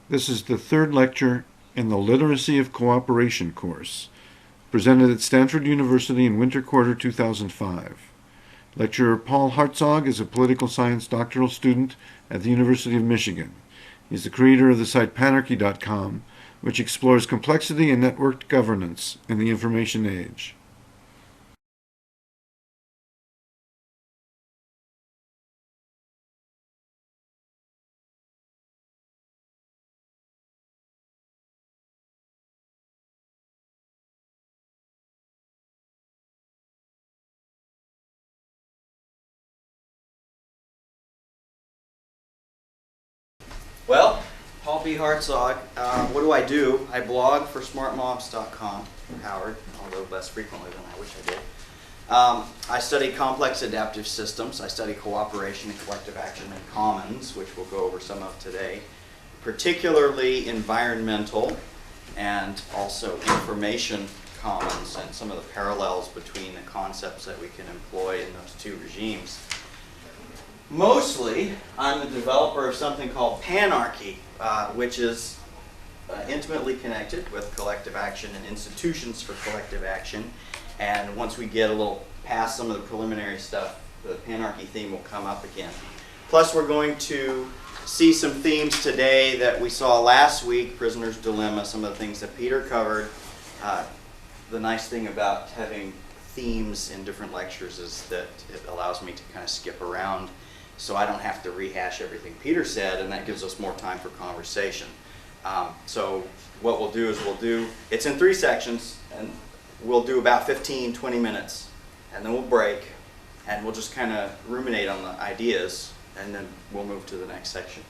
This is the third lecture in the Literacy of Cooperation course, presented at Stanford University in winter quarter 2005. Lecturer Paul Hartzog is a political science doctoral student at the University of Michigan. He is the creator of the site panarchy.com, which explores complexity and networked governance in the information age. Well, Paul B. Hartzog. What do? I blog for smartmobs.com, Howard, although less frequently than I wish I did. I study complex adaptive systems. I study cooperation and collective action and commons, which we'll go over some of today, particularly environmental and also information commons and some of the parallels between the concepts that we can employ in those two regimes. Mostly, I'm the developer of something called panarchy, which is intimately connected with collective action and institutions for collective action. And once we get a little past some of the preliminary stuff, the panarchy theme will come up again. Plus, we're going to see some themes today that we saw last week, Prisoner's Dilemma, some of the things that Peter covered. The nice thing about having themes in different lectures is that it allows me to kind of skip around, so I don't have to rehash everything Peter said, and that gives us more time for conversation. So what we'll do is it's in 3 sections, and we'll do about 15, 20 minutes, and then we'll break, and we'll just kind of ruminate on the ideas, and then we'll move to the next section.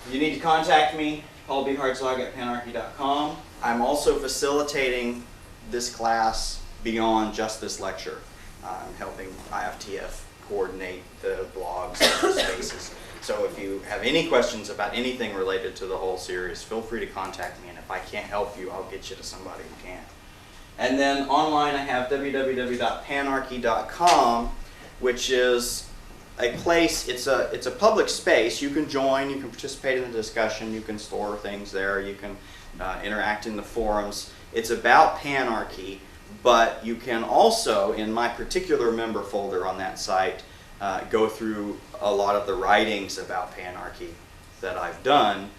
You need to contact me, Paul B. Hartzog at panarchy.com. I'm also facilitating this class beyond just this lecture. I'm helping IFTF coordinate the blogs and the spaces. So if you have any questions about anything related to the whole series, feel free to contact me, and if I can't help you, I'll get you to somebody who can. And then online I have www.panarchy.com, which is a place, it's a public space. You can join, you can participate in the discussion, you can store things there, you can interact in the forums. It's about panarchy. But you can also, in my particular member folder on that site, go through a lot of the writings about panarchy that I've done.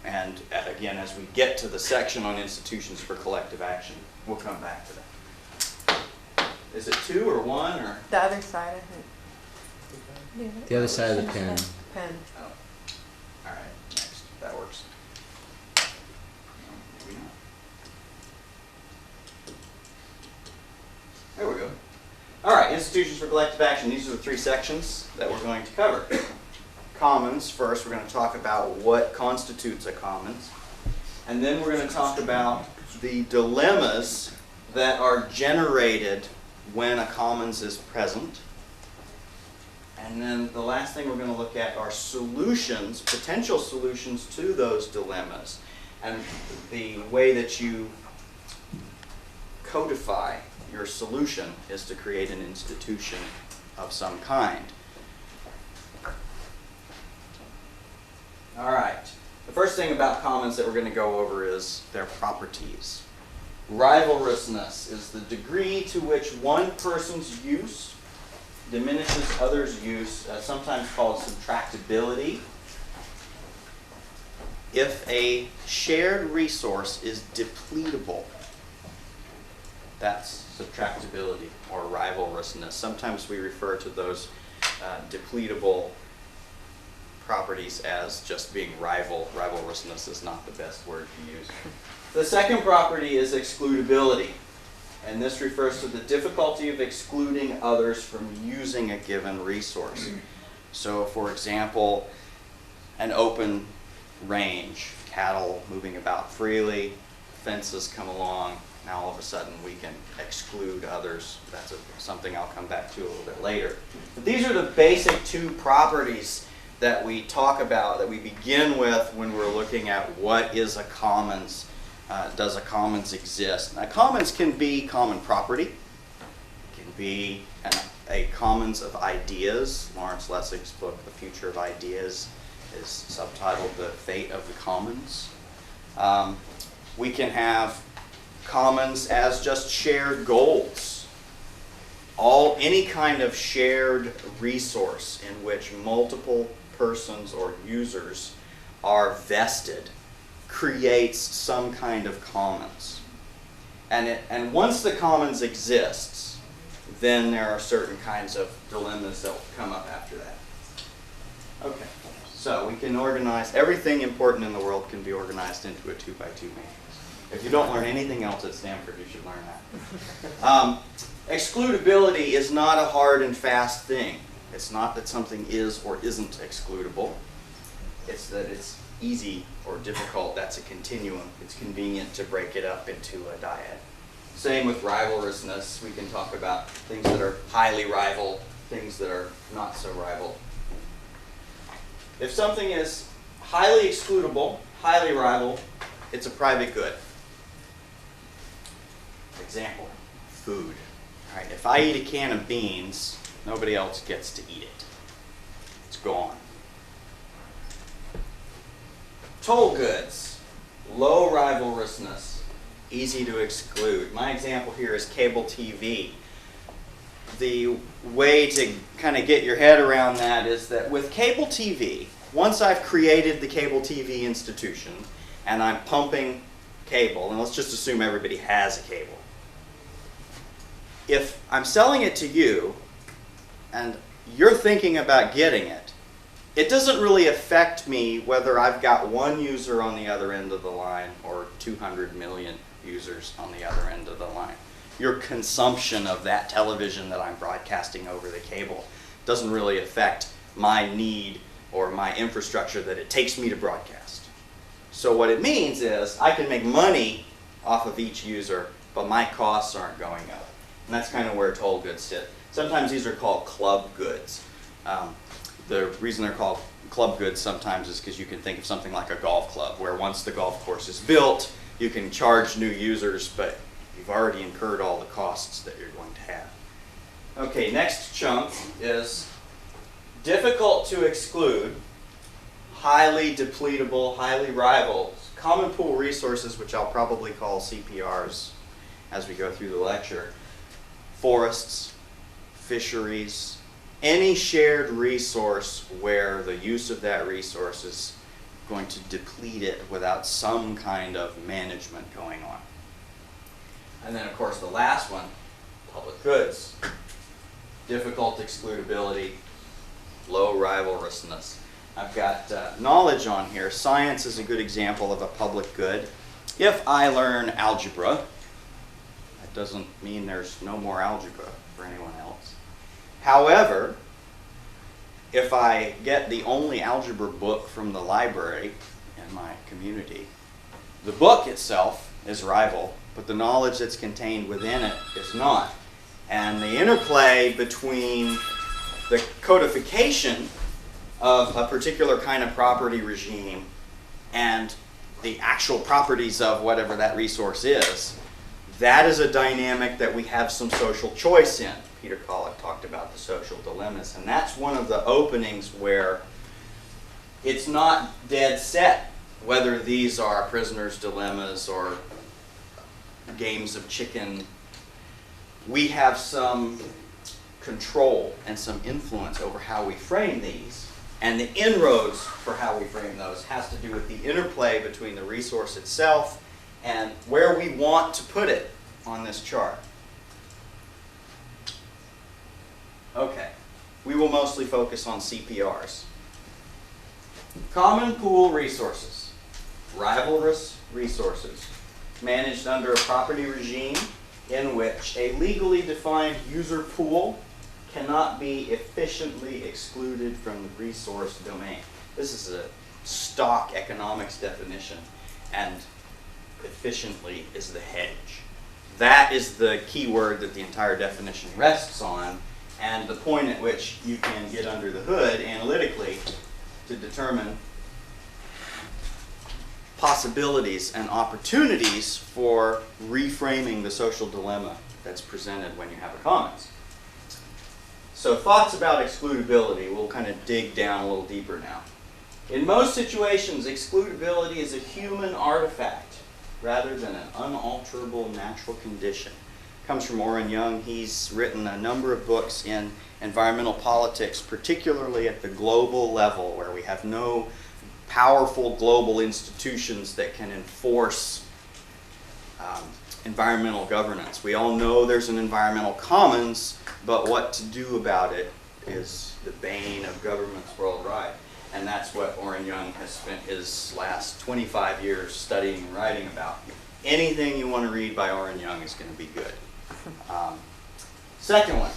And again, as we get to the section on institutions for collective action, we'll come back to that. Is it 2 or 1 or? The other side, I think. The other side of the pen. Pen. Oh. All right, next. That works. Maybe not. There we go. All right, institutions for collective action. These are the 3 sections that we're going to cover. Commons, first we're going to talk about what constitutes a commons. And then we're going to talk about the dilemmas that are generated when a commons is present. And then the last thing we're going to look at are solutions, potential solutions to those dilemmas. And the way that you codify your solution is to create an institution of some kind. All right. The first thing about commons that we're going to go over is their properties. Rivalrousness is the degree to which one person's use diminishes others' use, sometimes called subtractability. If a shared resource is depletable, that's subtractability or rivalrousness. Sometimes we refer to those depletable properties as just being rival. Rivalrousness is not the best word to use. The second property is excludability, and this refers to the difficulty of excluding others from using a given resource. So, for example, an open range, cattle moving about freely, fences come along, now all of a sudden we can exclude others. That's something I'll come back to a little bit later. But these are the basic 2 properties that we talk about, that we begin with when we're looking at what is a commons. Does a commons exist? Now, commons can be common property. It can be a commons of ideas. Lawrence Lessig's book, The Future of Ideas, is subtitled The Fate of the Commons. We can have commons as just shared goals. Any kind of shared resource in which multiple persons or users are vested creates some kind of commons. And once the commons exists, then there are certain kinds of dilemmas that will come up after that. Okay, so we can organize, everything important in the world can be organized into a 2x2 matrix. If you don't learn anything else at Stanford, you should learn that. Excludability is not a hard and fast thing. It's not that something is or isn't excludable. It's that it's easy or difficult. That's a continuum. It's convenient to break it up into a dyad. Same with rivalrousness. We can talk about things that are highly rival, things that are not so rival. If something is highly excludable, highly rival, it's a private good. Example, food. All right, if I eat a can of beans, nobody else gets to eat it. It's gone. Toll goods, low rivalrousness, easy to exclude. My example here is cable TV. The way to kind of get your head around that is that with cable TV, once I've created the cable TV institution and I'm pumping cable, and let's just assume everybody has a cable. If I'm selling it to you and you're thinking about getting it, it doesn't really affect me whether I've got one user on the other end of the line or 200 million users on the other end of the line. Your consumption of that television that I'm broadcasting over the cable doesn't really affect my need or my infrastructure that it takes me to broadcast. So what it means is I can make money off of each user, but my costs aren't going up. And that's kind of where toll goods sit. Sometimes these are called club goods. The reason they're called club goods sometimes is because you can think of something like a golf club, where once the golf course is built, you can charge new users, but you've already incurred all the costs that you're going to have. Okay, next chunk is difficult to exclude, highly depletable, highly rival, common pool resources, which I'll probably call CPRs as we go through the lecture. Forests, fisheries, any shared resource where the use of that resource is going to deplete it without some kind of management going on. And then, of course, the last one, public goods. Difficult excludability, low rivalrousness. I've got knowledge on here. Science is a good example of a public good. If I learn algebra, that doesn't mean there's no more algebra for anyone else. However, if I get the only algebra book from the library in my community, the book itself is rival, but the knowledge that's contained within it is not. And the interplay between the codification of a particular kind of property regime and the actual properties of whatever that resource is, that is a dynamic that we have some social choice in. Peter Collick talked about the social dilemmas, and that's one of the openings where it's not dead set whether these are prisoners' dilemmas or games of chicken. We have some control and some influence over how we frame these, and the inroads for how we frame those has to do with the interplay between the resource itself and where we want to put it on this chart. Okay, we will mostly focus on CPRs. Common pool resources, rivalrous resources, managed under a property regime in which a legally defined user pool cannot be efficiently excluded from the resource domain. This is a stock economics definition, and efficiently is the hedge. That is the key word that the entire definition rests on, and the point at which you can get under the hood analytically to determine possibilities and opportunities for reframing the social dilemma that's presented when you have a commons. So thoughts about excludability. We'll kind of dig down a little deeper now. In most situations, excludability is a human artifact rather than an unalterable natural condition. Comes from Orrin Young. He's written a number of books in environmental politics, particularly at the global level, where we have no powerful global institutions that can enforce environmental governance. We all know there's an environmental commons, but what to do about it is the bane of governments worldwide. And that's what Orrin Young has spent his last 25 years studying and writing about. Anything you want to read by Orrin Young is going to be good. Second one,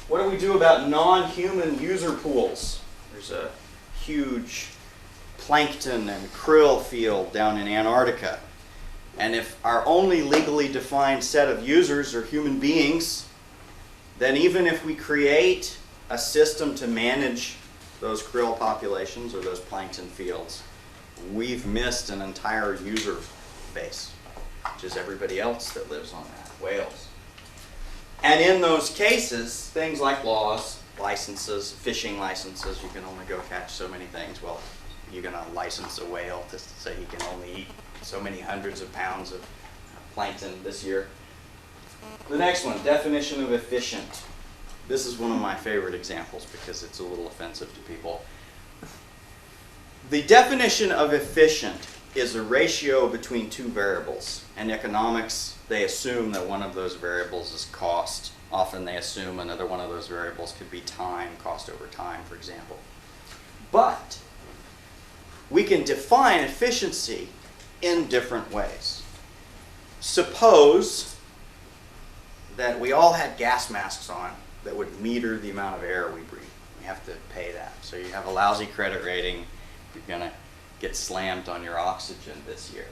what do we do about non-human user pools? There's a huge plankton and krill field down in Antarctica. And if our only legally defined set of users are human beings, then even if we create a system to manage those krill populations or those plankton fields, we've missed an entire user base, which is everybody else that lives on that, whales. And in those cases, things like laws, licenses, fishing licenses, you can only go catch so many things. Well, you're going to license a whale to say he can only eat so many hundreds of pounds of plankton this year. The next one, definition of efficient. This is one of my favorite examples because it's a little offensive to people. The definition of efficient is a ratio between two variables. In economics, they assume that one of those variables is cost. Often they assume another one of those variables could be time, cost over time, for example. But we can define efficiency in different ways. Suppose that we all had gas masks on that would meter the amount of air we breathe. We have to pay that. So you have a lousy credit rating, you're going to get slammed on your oxygen this year.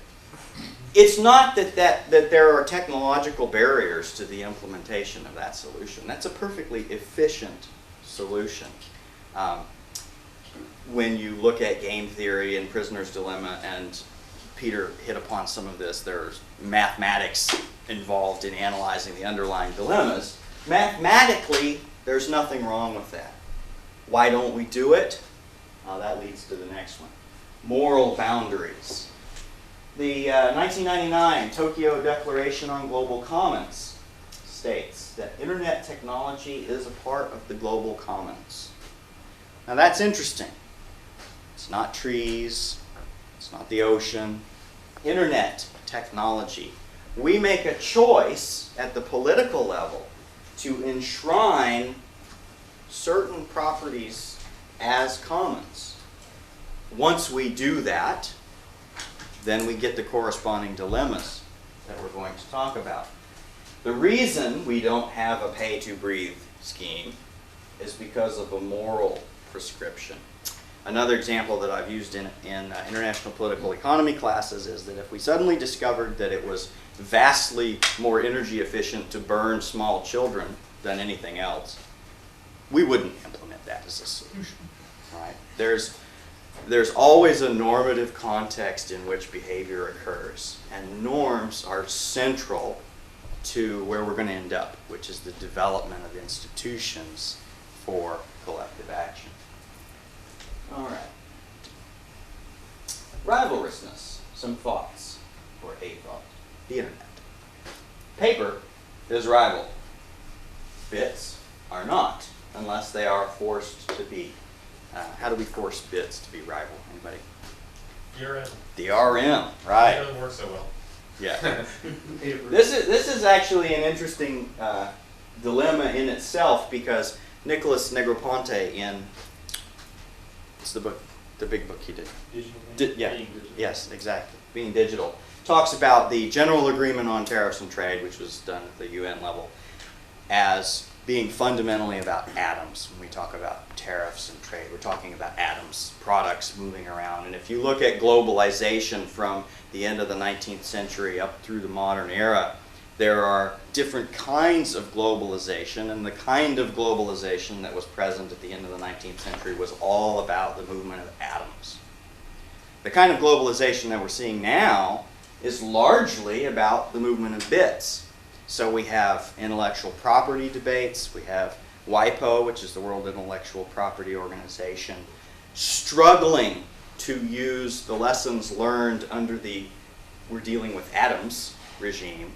It's not that there are technological barriers to the implementation of that solution. That's a perfectly efficient solution. When you look at game theory and Prisoner's Dilemma, and Peter hit upon some of this, there's mathematics involved in analyzing the underlying dilemmas. Mathematically, there's nothing wrong with that. Why don't we do it? That leads to the next one. Moral boundaries. The 1999 Tokyo Declaration on Global Commons states that internet technology is a part of the global commons. Now that's interesting. It's not trees, it's not the ocean. Internet technology. We make a choice at the political level to enshrine certain properties as commons. Once we do that, then we get the corresponding dilemmas that we're going to talk about. The reason we don't have a pay-to-breathe scheme is because of a moral prescription. Another example that I've used in international political economy classes is that if we suddenly discovered that it was vastly more energy efficient to burn small children than anything else, we wouldn't implement that as a solution. Right? There's always a normative context in which behavior occurs, and norms are central to where we're going to end up, which is the development of institutions for collective action. All right. Rivalrousness, some thoughts, or a thought. The internet. Paper is rival. Bits are not, unless they are forced to be. How do we force bits to be rival? Anybody? DRM. DRM, right. It doesn't work so well. Yeah. This is actually an interesting dilemma in itself, because Nicholas Negroponte in what's the book, the big book he did? Digital. Yeah. Yes, exactly. Being Digital talks about the General Agreement on Tariffs and Trade, which was done at the UN level, as being fundamentally about atoms. When we talk about tariffs and trade, we're talking about atoms, products moving around. And if you look at globalization from the end of the 19th century up through the modern era, there are different kinds of globalization, and the kind of globalization that was present at the end of the 19th century was all about the movement of atoms. The kind of globalization that we're seeing now is largely about the movement of bits. So we have intellectual property debates, we have WIPO, which is the World Intellectual Property Organization, struggling to use the lessons learned under the "we're dealing with atoms" regime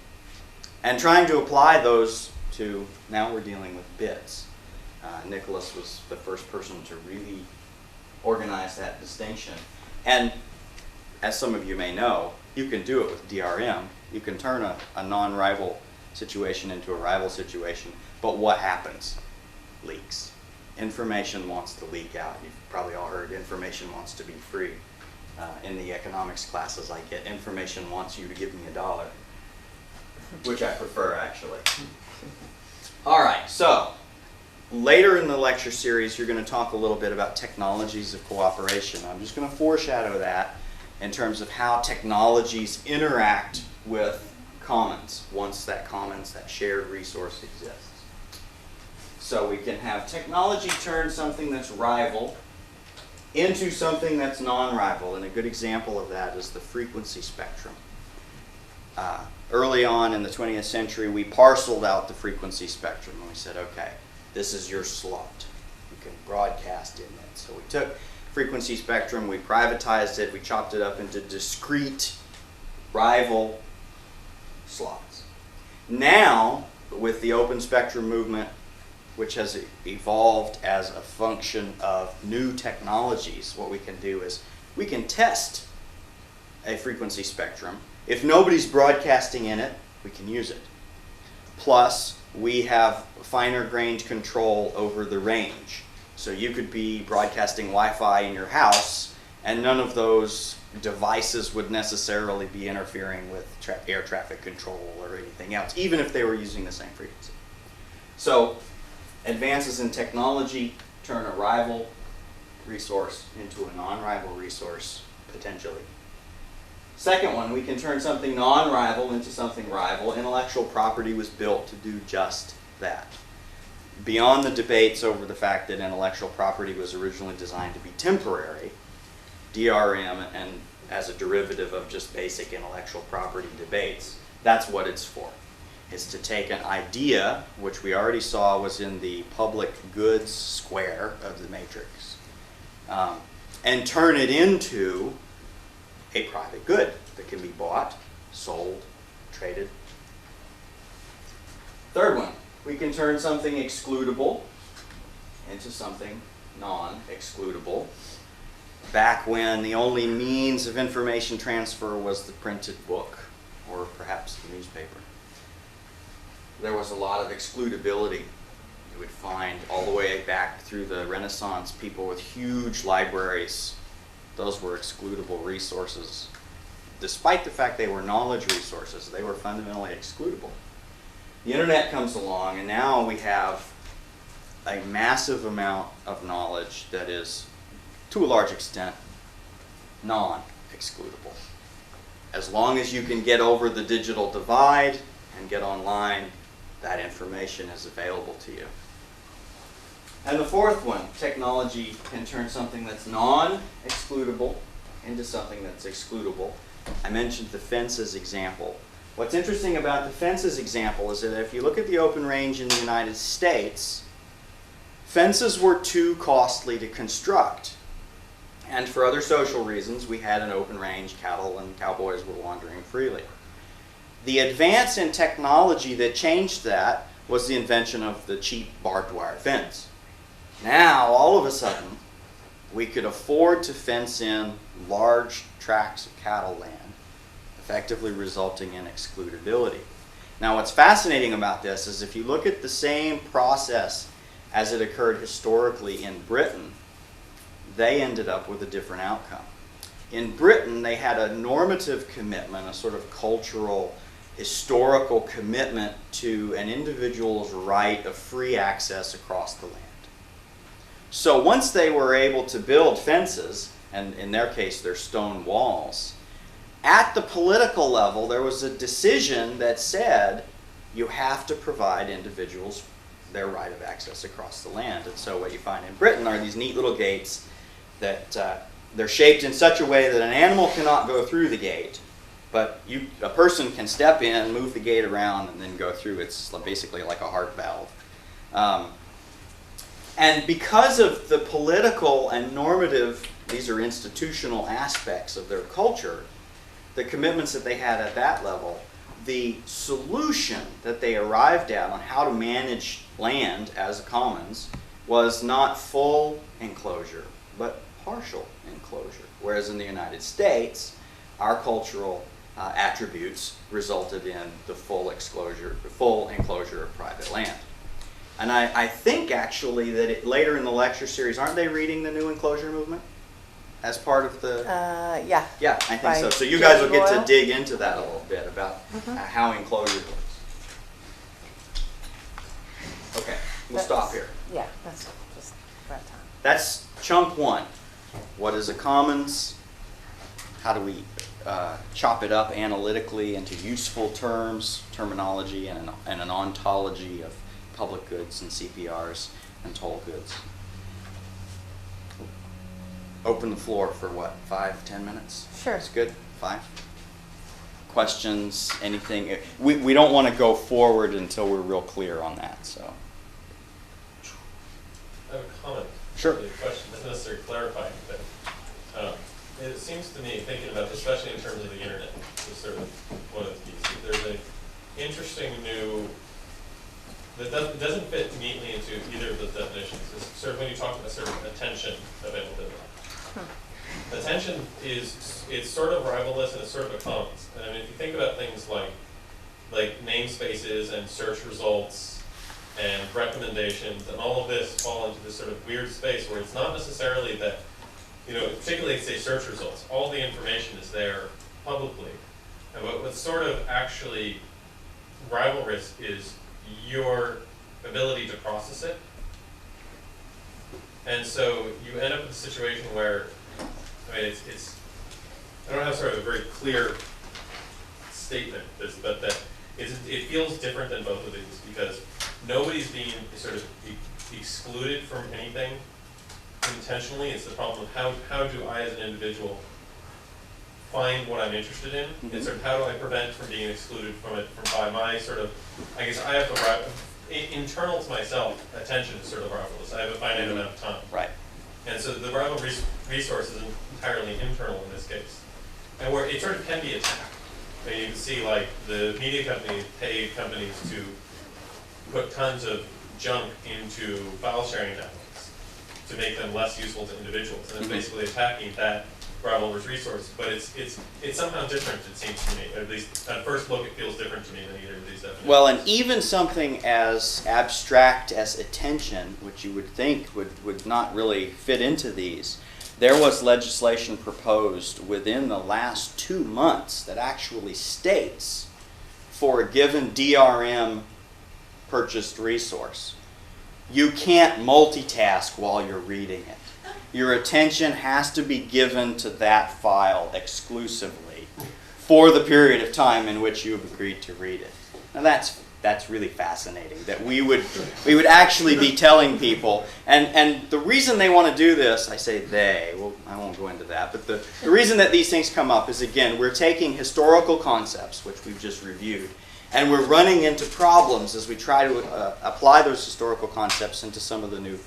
and trying to apply those to now we're dealing with bits. Nicholas was the first person to really organize that distinction. And as some of you may know, you can do it with DRM. You can turn a non-rival situation into a rival situation, but what happens? Leaks. Information wants to leak out. You've probably all heard information wants to be free. In the economics classes I get, information wants you to give me $1, which I prefer actually. All right, so later in the lecture series, you're going to talk a little bit about technologies of cooperation. I'm just going to foreshadow that in terms of how technologies interact with commons once that commons, that shared resource exists. So we can have technology turn something that's rival into something that's non-rival, and a good example of that is the frequency spectrum. Early on in the 20th century, we parceled out the frequency spectrum, and we said, okay, this is your slot. You can broadcast in it. So we took frequency spectrum, we privatized it, we chopped it up into discrete rival slots. Now, with the open spectrum movement, which has evolved as a function of new technologies, what we can do is we can test a frequency spectrum. If nobody's broadcasting in it, we can use it. Plus, we have finer grained control over the range. So you could be broadcasting Wi-Fi in your house, and none of those devices would necessarily be interfering with air traffic control or anything else, even if they were using the same frequency. So advances in technology turn a rival resource into a non-rival resource, potentially. Second one, we can turn something non-rival into something rival. Intellectual property was built to do just that. Beyond the debates over the fact that intellectual property was originally designed to be temporary, DRM, and as a derivative of just basic intellectual property debates, that's what it's for. Is to take an idea, which we already saw was in the public goods square of the matrix, and turn it into a private good that can be bought, sold, traded. Third one, we can turn something excludable into something non-excludable. Back when the only means of information transfer was the printed book, or perhaps the newspaper, there was a lot of excludability. You would find all the way back through the Renaissance people with huge libraries. Those were excludable resources. Despite the fact they were knowledge resources, they were fundamentally excludable. The internet comes along, and now we have a massive amount of knowledge that is, to a large extent, non-excludable. As long as you can get over the digital divide and get online, that information is available to you. And the fourth one, technology can turn something that's non-excludable into something that's excludable. I mentioned the fences example. What's interesting about the fences example is that if you look at the open range in the United States, fences were too costly to construct. And for other social reasons, we had an open range, cattle and cowboys were wandering freely. The advance in technology that changed that was the invention of the cheap barbed wire fence. Now, all of a sudden, we could afford to fence in large tracts of cattle land, effectively resulting in excludability. Now, what's fascinating about this is if you look at the same process as it occurred historically in Britain, they ended up with a different outcome. In Britain, they had a normative commitment, a sort of cultural, historical commitment to an individual's right of free access across the land. So once they were able to build fences, and in their case they're stone walls, at the political level there was a decision that said you have to provide individuals their right of access across the land. And so what you find in Britain are these neat little gates that they're shaped in such a way that an animal cannot go through the gate, but a person can step in, move the gate around, and then go through. It's basically like a heart valve. And because of the political and normative these are institutional aspects of their culture, the commitments that they had at that level, the solution that they arrived at on how to manage land as a commons was not full enclosure, but partial enclosure. Whereas in the United States, our cultural attributes resulted in the full enclosure of private land. And I think actually that later in the lecture series, aren't they reading the new enclosure movement as part of the... Yeah. Yeah, I think By so. So you guys will get Royal. to dig into that a little bit about how enclosure works. Okay, we'll stop here. Yeah, that's just about time. That's chunk one. What is a commons? How do we chop it up analytically into useful terms, terminology, and an ontology of public goods and CPRs and toll goods? Open the floor for what, 5-10 minutes? Sure. That's good. 5? Questions, anything? We don't want to go forward until we're real clear on that, so. I have a comment. Sure. The question doesn't necessarily clarify anything. It seems to me, thinking about this, especially in terms of the internet, is sort of one of the keys. There's an interesting new, that doesn't fit neatly into either of those definitions. It's sort of when you talk about sort of attention availability. Attention it's sort of rivalrous and it's sort of a commons. And I mean, if you think about things like namespaces and search results and recommendations and all of this fall into this sort of weird space where it's not necessarily that, you know, particularly say search results, all the information is there publicly. And what's sort of actually rivalrous is your ability to process it. And so you end up in a situation where, I mean, I don't have sort of a very clear statement, but that it feels different than both of these because nobody's being sort of excluded from anything intentionally. It's the problem of how do I as an individual find what I'm interested in, and sort of how do I prevent from being excluded from it by my sort of, I guess I have the right, internal to myself, attention is sort of rivalrous. I have a finite amount of time. Right. And so the rival resource is entirely internal in this case. And where it sort of can be attacked. I mean, you can see like the media companies pay companies to put tons of junk into file sharing networks to make them less useful to individuals. And it's basically attacking that rivalrous resource. But it's somehow different, it seems to me. At least at first look, it feels different to me than either of these definitions. Well, and even something as abstract as attention, which you would think would not really fit into these, there was legislation proposed within the last 2 months that actually states for a given DRM purchased resource, you can't multitask while you're reading it. Your attention has to be given to that file exclusively for the period of time in which you have agreed to read it. Now that's really fascinating that we would actually be telling people, and the reason they want to do this, I say they, well, I won't go into that, but the reason that these things come up is, again, we're taking historical concepts, which we've just reviewed, and we're running into problems as we try to apply those historical concepts into some of the new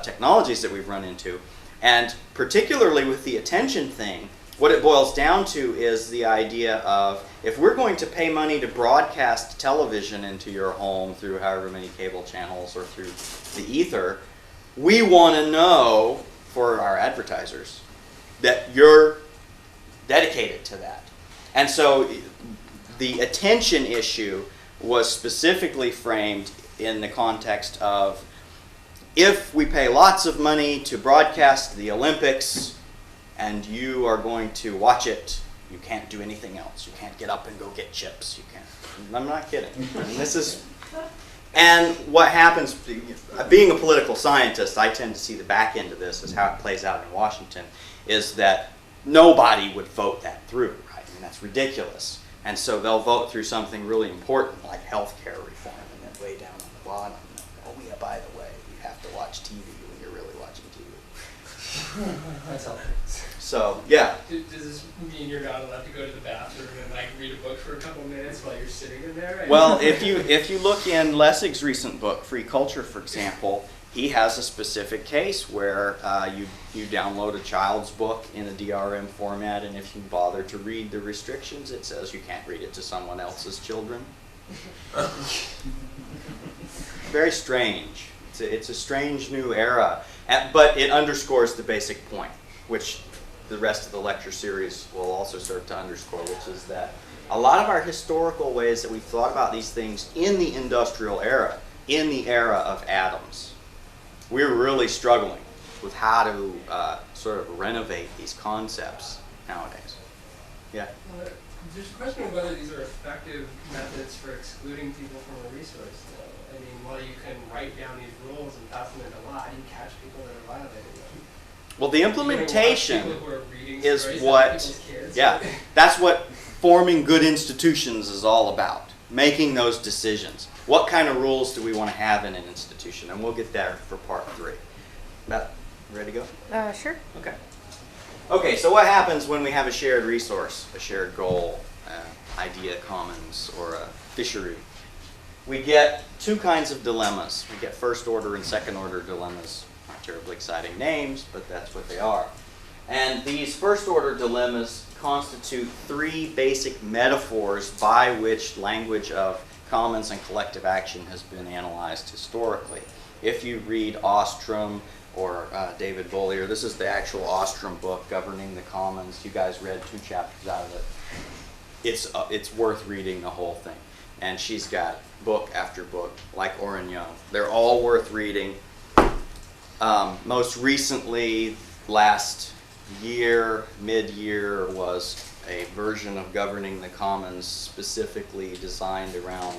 technologies that we've run into. And particularly with the attention thing, what it boils down to is the idea of, if we're going to pay money to broadcast television into your home through however many cable channels or through the ether, we want to know, for our advertisers, that you're dedicated to that. And so the attention issue was specifically framed in the context of, if we pay lots of money to broadcast the Olympics and you are going to watch it, you can't do anything else. You can't get up and go get chips. You can't. I'm not kidding. And what happens, being a political scientist, I tend to see the back end of this as how it plays out in Washington, is that nobody would vote that through, right? I mean, that's ridiculous. And so they'll vote through something really important like health care reform, and then way down on the bottom, oh yeah, by the way, you have to watch TV when you're really watching TV. That's helpful. So, yeah. Does this mean you're not allowed to go to the bathroom and like read a book for a couple minutes while you're sitting in there? Well, if you look in Lessig's recent book, Free Culture, for example, he has a specific case where you download a child's book in a DRM format, and if you bother to read the restrictions, it says you can't read it to someone else's children. Very strange. It's a strange new era, but it underscores the basic point, which the rest of the lecture series will also serve to underscore, which is that a lot of our historical ways that we've thought about these things in the industrial era, in the era of atoms, we're really struggling with how to sort of renovate these concepts nowadays. Yeah? There's a question of whether these are effective methods for excluding people from a resource, though. I mean, while you can write down these rules and pass them into law, how do you catch people that are violating them? Well, the implementation People who are reading is stories what, about people's kids. yeah, that's what forming good institutions is all about, making those decisions. What kind of rules do we want to have in an institution? And we'll get there for part 3. Beth, ready to go? Sure. Okay. Okay, so what happens when we have a shared resource, a shared goal, idea commons, or a fishery? We get 2 kinds of dilemmas. We get first order and second order dilemmas. Not terribly exciting names, but that's what they are. And these first order dilemmas constitute 3 basic metaphors by which language of commons and collective action has been analyzed historically. If you read Ostrom or David Bollier, this is the actual Ostrom book, Governing the Commons. You guys read 2 chapters out of it. It's worth reading the whole thing. And she's got book after book, like Orrin Young. They're all worth reading. Most recently, last year, mid-year, was a version of Governing the Commons specifically designed around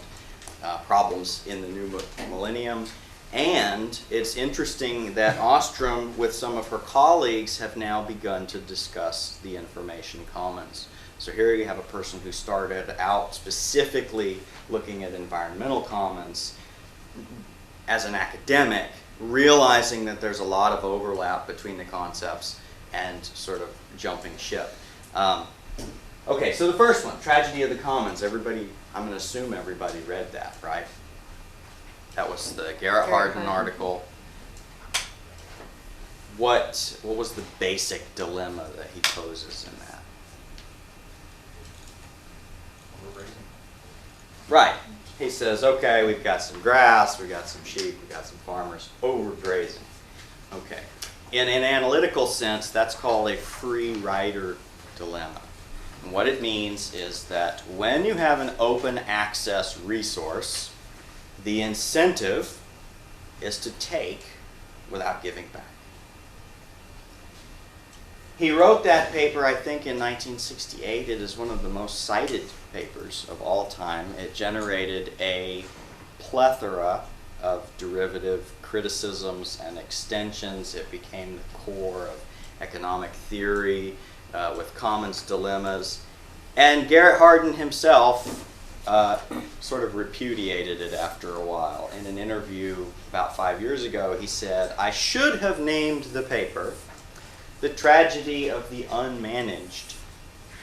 problems in the new millennium. And it's interesting that Ostrom, with some of her colleagues, have now begun to discuss the information commons. So here you have a person who started out specifically looking at environmental commons as an academic, realizing that there's a lot of overlap between the concepts and sort of jumping ship. Okay, so the first one, Tragedy of the Commons. Everybody, I'm going to assume everybody read that, right? That was the Garrett Hardin article. What was the basic dilemma that he poses in that? Right. He says, okay, we've got some grass, we've got some sheep, we've got some farmers, overgrazing. Okay. In an analytical sense, that's called a free rider dilemma. And what it means is that when you have an open access resource, the incentive is to take without giving back. He wrote that paper, I think, in 1968. It is one of the most cited papers of all time. It generated a plethora of derivative criticisms and extensions. It became the core of economic theory with commons dilemmas. And Garrett Hardin himself sort of repudiated it after a while. In an interview about 5 years ago, he said, "I should have named the paper The Tragedy of the Unmanaged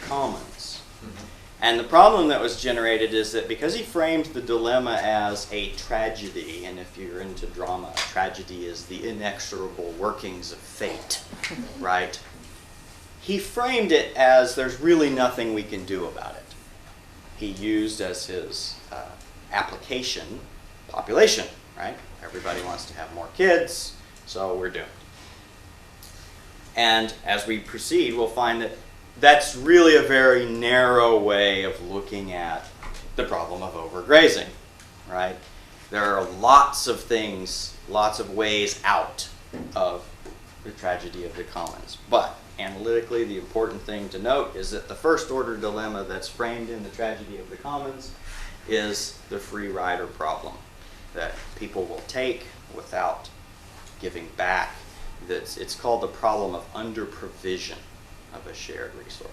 Commons." Mm-hmm. And the problem that was generated is that because he framed the dilemma as a tragedy, and if you're into drama, a tragedy is the inexorable workings of fate, right? He framed it as there's really nothing we can do about it. He used as his application population, right? Everybody wants to have more kids, so we're doomed. And as we proceed, we'll find that that's really a very narrow way of looking at the problem of overgrazing, right? There are lots of things, lots of ways out of the tragedy of the commons. But analytically, the important thing to note is that the first order dilemma that's framed in the tragedy of the commons is the free rider problem, that people will take without giving back. It's called the problem of under-provision of a shared resource.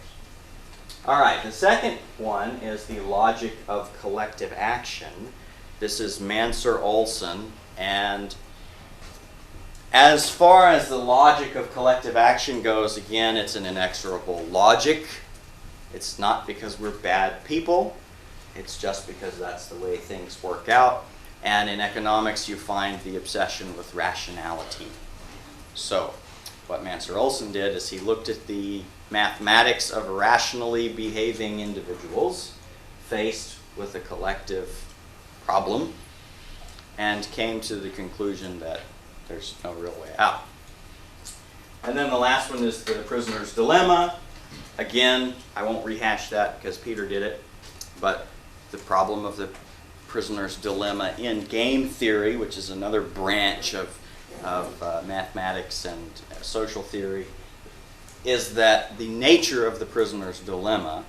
All right, the second one is the logic of collective action. This is Mansur Olson, and as far as the logic of collective action goes, again, it's an inexorable logic. It's not because we're bad people, it's just because that's the way things work out. And in economics, you find the obsession with rationality. So, what Mansur-Olson did is he looked at the mathematics of rationally behaving individuals faced with a collective problem and came to the conclusion that there's no real way out. And then the last one is the prisoner's dilemma. Again, I won't rehash that because Peter did it, but the problem of the prisoner's dilemma in game theory, which is another branch of mathematics and social theory, is that the nature of the prisoner's dilemma,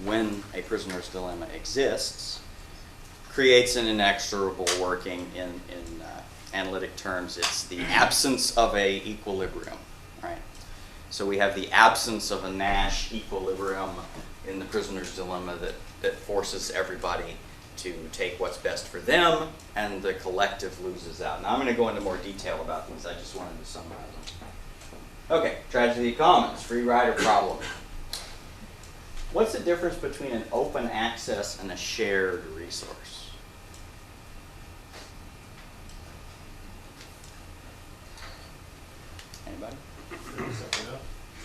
when a prisoner's dilemma exists, creates an inexorable working. In analytic terms, it's the absence of a equilibrium, right? So we have the absence of a Nash equilibrium in the prisoner's dilemma that forces everybody to take what's best for them, and the collective loses out. Now I'm going to go into more detail about these. I just wanted to summarize them. Okay, tragedy of commons, free rider problem. What's the difference between an open access and a shared resource? Anybody? Something else?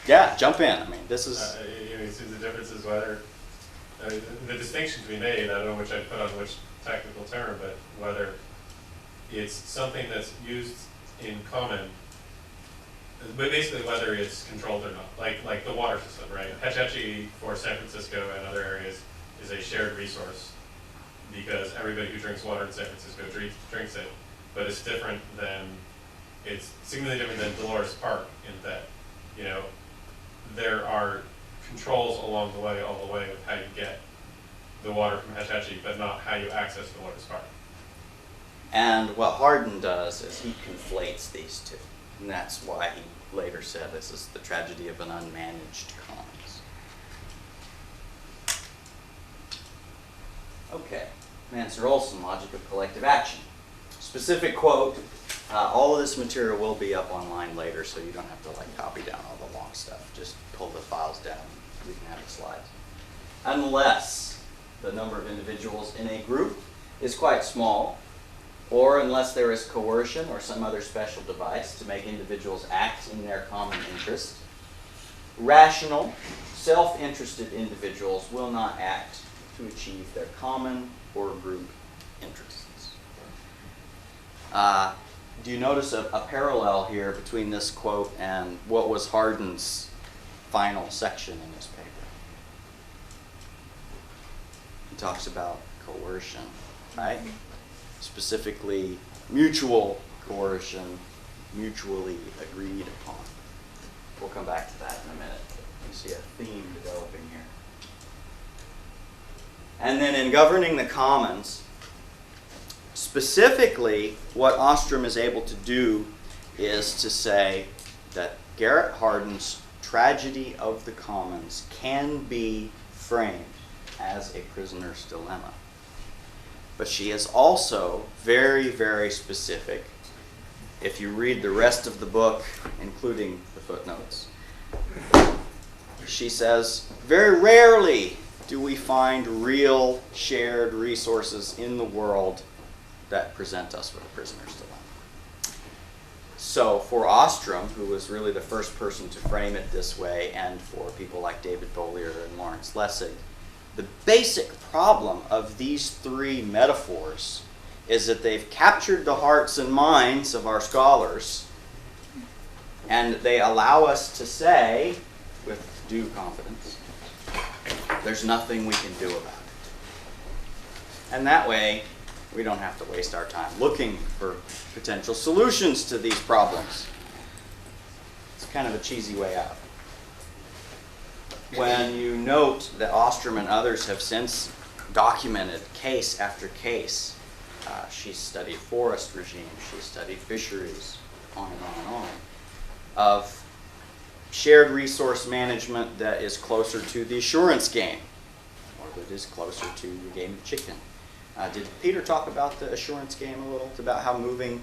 Yeah, jump in. I mean, this is... You see the difference is whether, the distinction to be made, I don't know which I put on which technical term, but whether it's something that's used in common, but basically whether it's controlled or not, like the water system, right? Hetch Hetchy for San Francisco and other areas is a shared resource because everybody who drinks water in San Francisco drinks it, but it's different than, it's significantly different than Dolores Park in that, you know, there are controls along the way, all the way with how you get the water from Hetch Hetchy, but not how you access Dolores Park. And what Hardin does is he conflates these two. And that's why he later said this is the tragedy of an unmanaged commons. Okay, Mansur-Olson, logic of collective action. Specific quote, all of this material will be up online later, so you don't have to like copy down all the long stuff. Just pull the files down, you can have the slides. Unless the number of individuals in a group is quite small, or unless there is coercion or some other special device to make individuals act in their common interest, rational, self-interested individuals will not act to achieve their common or group interests. Do you notice a parallel here between this quote and what was Hardin's final section in his paper? He talks about coercion, right? Specifically, mutual coercion, mutually agreed upon. We'll come back to that in a minute. You see a theme developing here. And then in governing the commons, specifically what Ostrom is able to do is to say that Garrett Hardin's tragedy of the commons can be framed as a prisoner's dilemma. But she is also very, very specific. If you read the rest of the book, including the footnotes, she says, very rarely do we find real shared resources in the world that present us with a prisoner's dilemma. So for Ostrom, who was really the first person to frame it this way, and for people like David Bollier and Lawrence Lessig, the basic problem of these three metaphors is that they've captured the hearts and minds of our scholars, and they allow us to say, with due confidence, there's nothing we can do about it. And that way, we don't have to waste our time looking for potential solutions to these problems. It's kind of a cheesy way out. When you note that Ostrom and others have since documented case after case, she's studied forest regimes, she's studied fisheries, on and on and on, of shared resource management that is closer to the assurance game, or that is closer to the game of chicken. Did Peter talk about the assurance game a little? It's about how moving...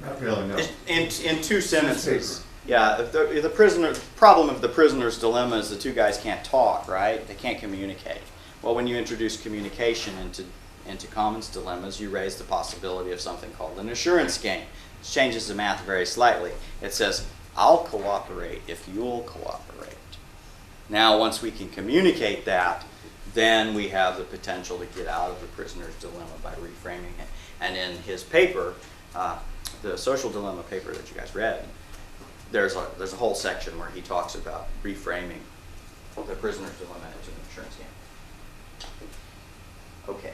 Not really, no. In two sentences. Yeah, the problem of the prisoner's dilemma is the two guys can't talk, right? They can't communicate. Well, when you introduce communication into into commons dilemmas, you raise the possibility of something called an assurance game. It changes the math very slightly. It says, I'll cooperate if you'll cooperate. Now, once we can communicate that, then we have the potential to get out of the prisoner's dilemma by reframing it. And in his paper, the social dilemma paper that you guys read, there's a whole section where he talks about reframing the prisoner's dilemma into an insurance game. Okay.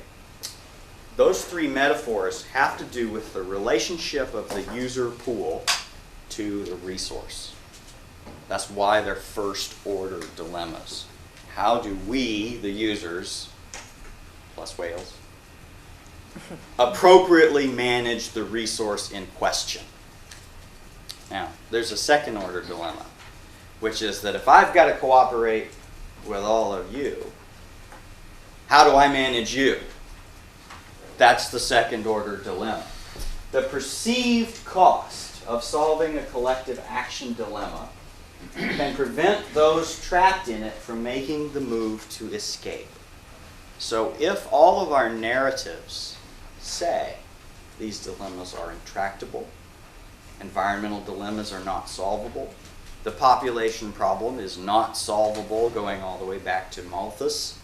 Those three metaphors have to do with the relationship of the user pool to the resource. That's why they're first order dilemmas. How do we, the users, plus whales, appropriately manage the resource in question? Now, there's a second order dilemma, which is that if I've got to cooperate with all of you, how do I manage you? That's the second order dilemma. The perceived cost of solving a collective action dilemma can prevent those trapped in it from making the move to escape. So if all of our narratives say these dilemmas are intractable, environmental dilemmas are not solvable, the population problem is not solvable going all the way back to Malthus,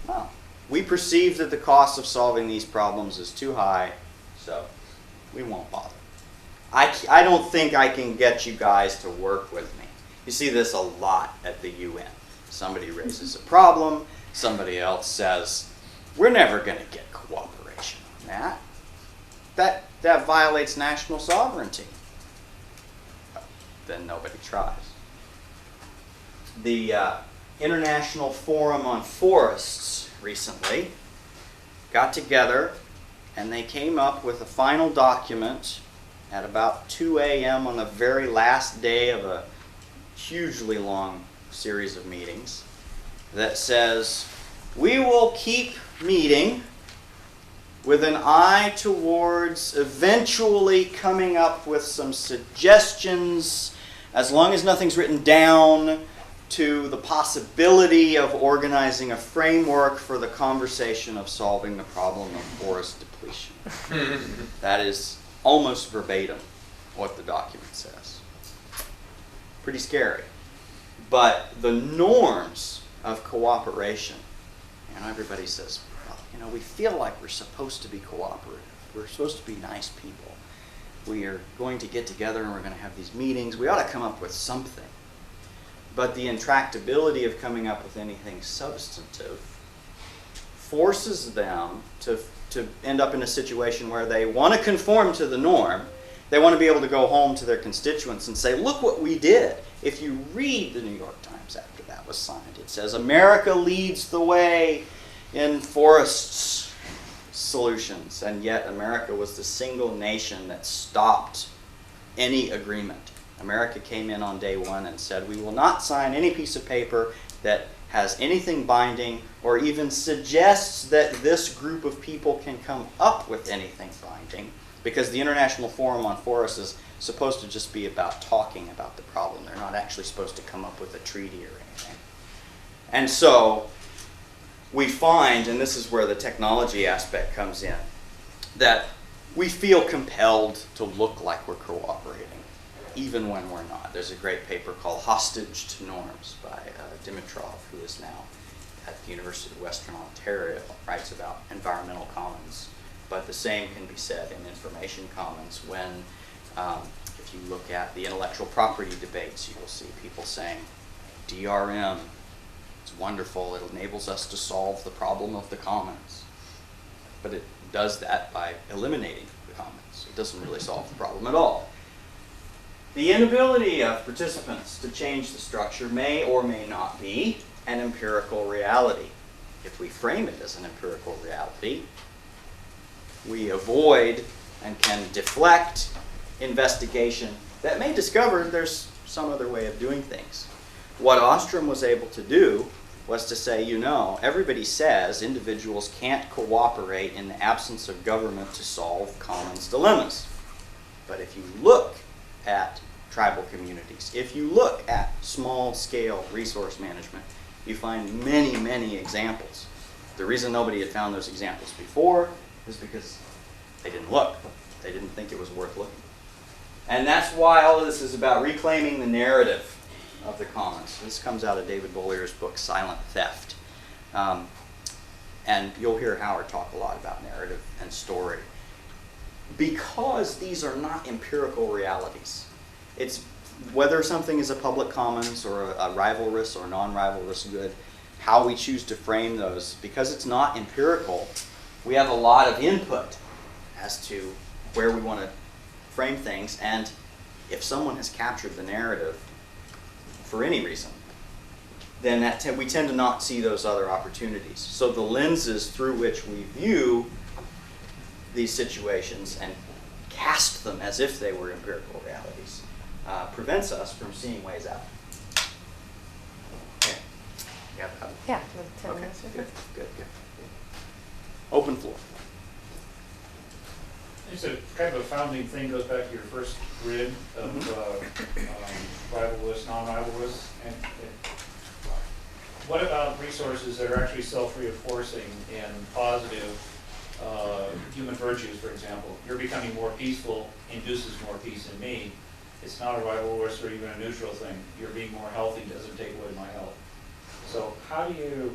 well, we perceive that the cost of solving these problems is too high, so we won't bother. I don't think I can get you guys to work with me. You see this a lot at the UN. Somebody raises a problem, somebody else says, we're never going to get cooperation on that. That violates national sovereignty. Then nobody tries. The International Forum on Forests recently got together and they came up with a final document at about 2 a.m. on the very last day of a hugely long series of meetings that says, we will keep meeting with an eye towards eventually coming up with some suggestions, as long as nothing's written down, to the possibility of organizing a framework for the conversation of solving the problem of forest depletion. That is almost verbatim what the document says. Pretty scary. But the norms of cooperation, everybody says, well, we feel like we're supposed to be cooperative. We're supposed to be nice people. We are going to get together and we're going to have these meetings. We ought to come up with something. But the intractability of coming up with anything substantive forces them to end up in a situation where they want to conform to the norm. They want to be able to go home to their constituents and say, look what we did. If you read the New York Times after that was signed, it says, America leads the way in forests solutions. And yet America was the single nation that stopped any agreement. America came in on day one and said, we will not sign any piece of paper that has anything binding or even suggests that this group of people can come up with anything binding, because the International Forum on Forests is supposed to just be about talking about the problem. They're not actually supposed to come up with a treaty or anything. And so we find, and this is where the technology aspect comes in, that we feel compelled to look like we're cooperating, even when we're not. There's a great paper called Hostage to Norms by Dimitrov, who is now at the University of Western Ontario, writes about environmental commons. But the same can be said in information commons when, if you look at the intellectual property debates, you will see people saying, DRM, it's wonderful, it enables us to solve the problem of the commons. But it does that by eliminating the commons. It doesn't really solve the problem at all. The inability of participants to change the structure may or may not be an empirical reality. If we frame it as an empirical reality, we avoid and can deflect investigation that may discover there's some other way of doing things. What Ostrom was able to do was to say, everybody says individuals can't cooperate in the absence of government to solve commons dilemmas. But if you look at tribal communities, if you look at small-scale resource management, you find many, many examples The reason nobody had found those examples before is because they didn't look. They didn't think it was worth looking. And that's why all of this is about reclaiming the narrative of the commons. This comes out of David Bollier's book, Silent Theft. And you'll hear Howard talk a lot about narrative and story. Because these are not empirical realities. It's whether something is a public commons or a rivalrous or non-rivalrous good, how we choose to frame those, because it's not empirical, we have a lot of input as to where we want to frame things, and if someone has captured the narrative for any reason, then we tend to not see those other opportunities. So the lenses through which we view these situations and cast them as if they were empirical realities prevents us from seeing ways out. Okay. Yeah, with 10 Okay, minutes. good. Open floor. It's a kind of a founding thing, goes back to your first grid of rivalrous, non-rivalrous. And what about resources that are actually self-reinforcing and positive human virtues, for example? You're becoming more peaceful, induces more peace in me. It's not a rivalrous or even a neutral thing. You're being more healthy doesn't take away my health. So how do you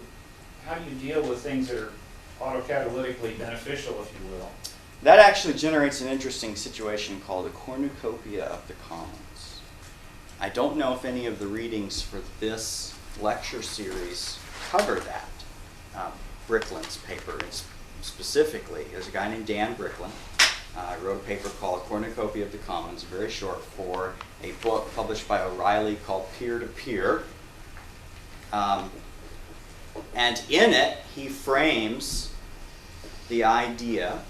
deal with things that are autocatalytically beneficial, if you will? That actually generates an interesting situation called a cornucopia of the commons. I don't know if any of the readings for this lecture series cover that. Bricklin's paper specifically. There's a guy named Dan Bricklin. Wrote a paper called Cornucopia of the Commons, very short, for a book published by O'Reilly called Peer to Peer. And in it, he frames the idea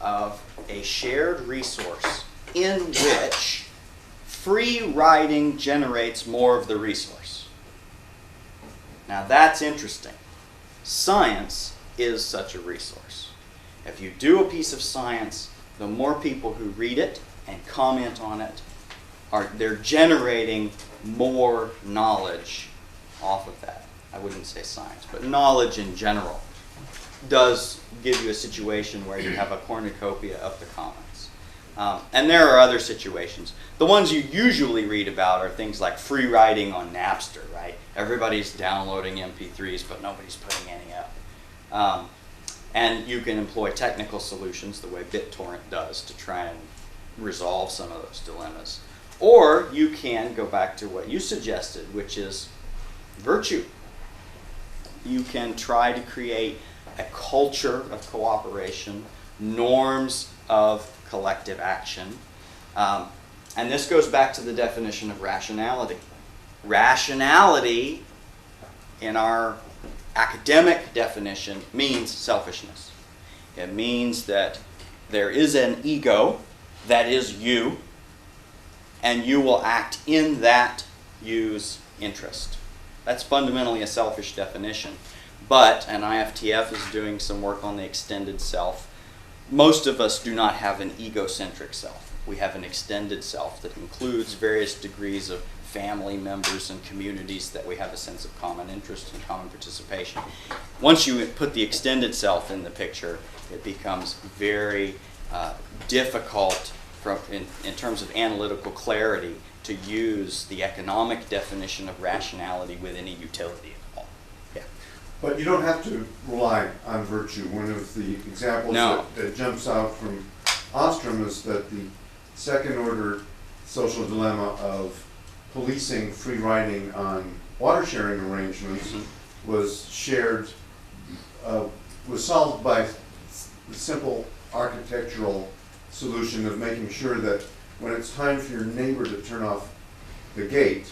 of a shared resource in which free riding generates more of the resource. Now that's interesting. Science is such a resource. If you do a piece of science, the more people who read it and comment on it, they're generating more knowledge off of that. I wouldn't say science, but knowledge in general does give you a situation where you have a cornucopia of the commons. And there are other situations. The ones you usually read about are things like free riding on Napster, right? Everybody's downloading MP3s, but nobody's putting any up. And you can employ technical solutions the way BitTorrent does to try and resolve some of those dilemmas. Or you can go back to what you suggested, which is virtue. You can try to create a culture of cooperation, norms of collective action. And this goes back to the definition of rationality. Rationality, in our academic definition, means selfishness. It means that there is an ego that is you, and you will act in that you's interest. That's fundamentally a selfish definition. But, and IFTF is doing some work on the extended self, most of us do not have an egocentric self. We have an extended self that includes various degrees of family members and communities that we have a sense of common interest and common participation. Once you put the extended self in the picture, it becomes very difficult in terms of analytical clarity to use the economic definition of rationality with any utility at all. Yeah. But you don't have to rely on virtue. One of the examples that jumps out from Ostrom is that the second order social dilemma of policing free riding on water sharing arrangements was solved by the simple architectural solution of making sure that when it's time for your neighbor to turn off the gate,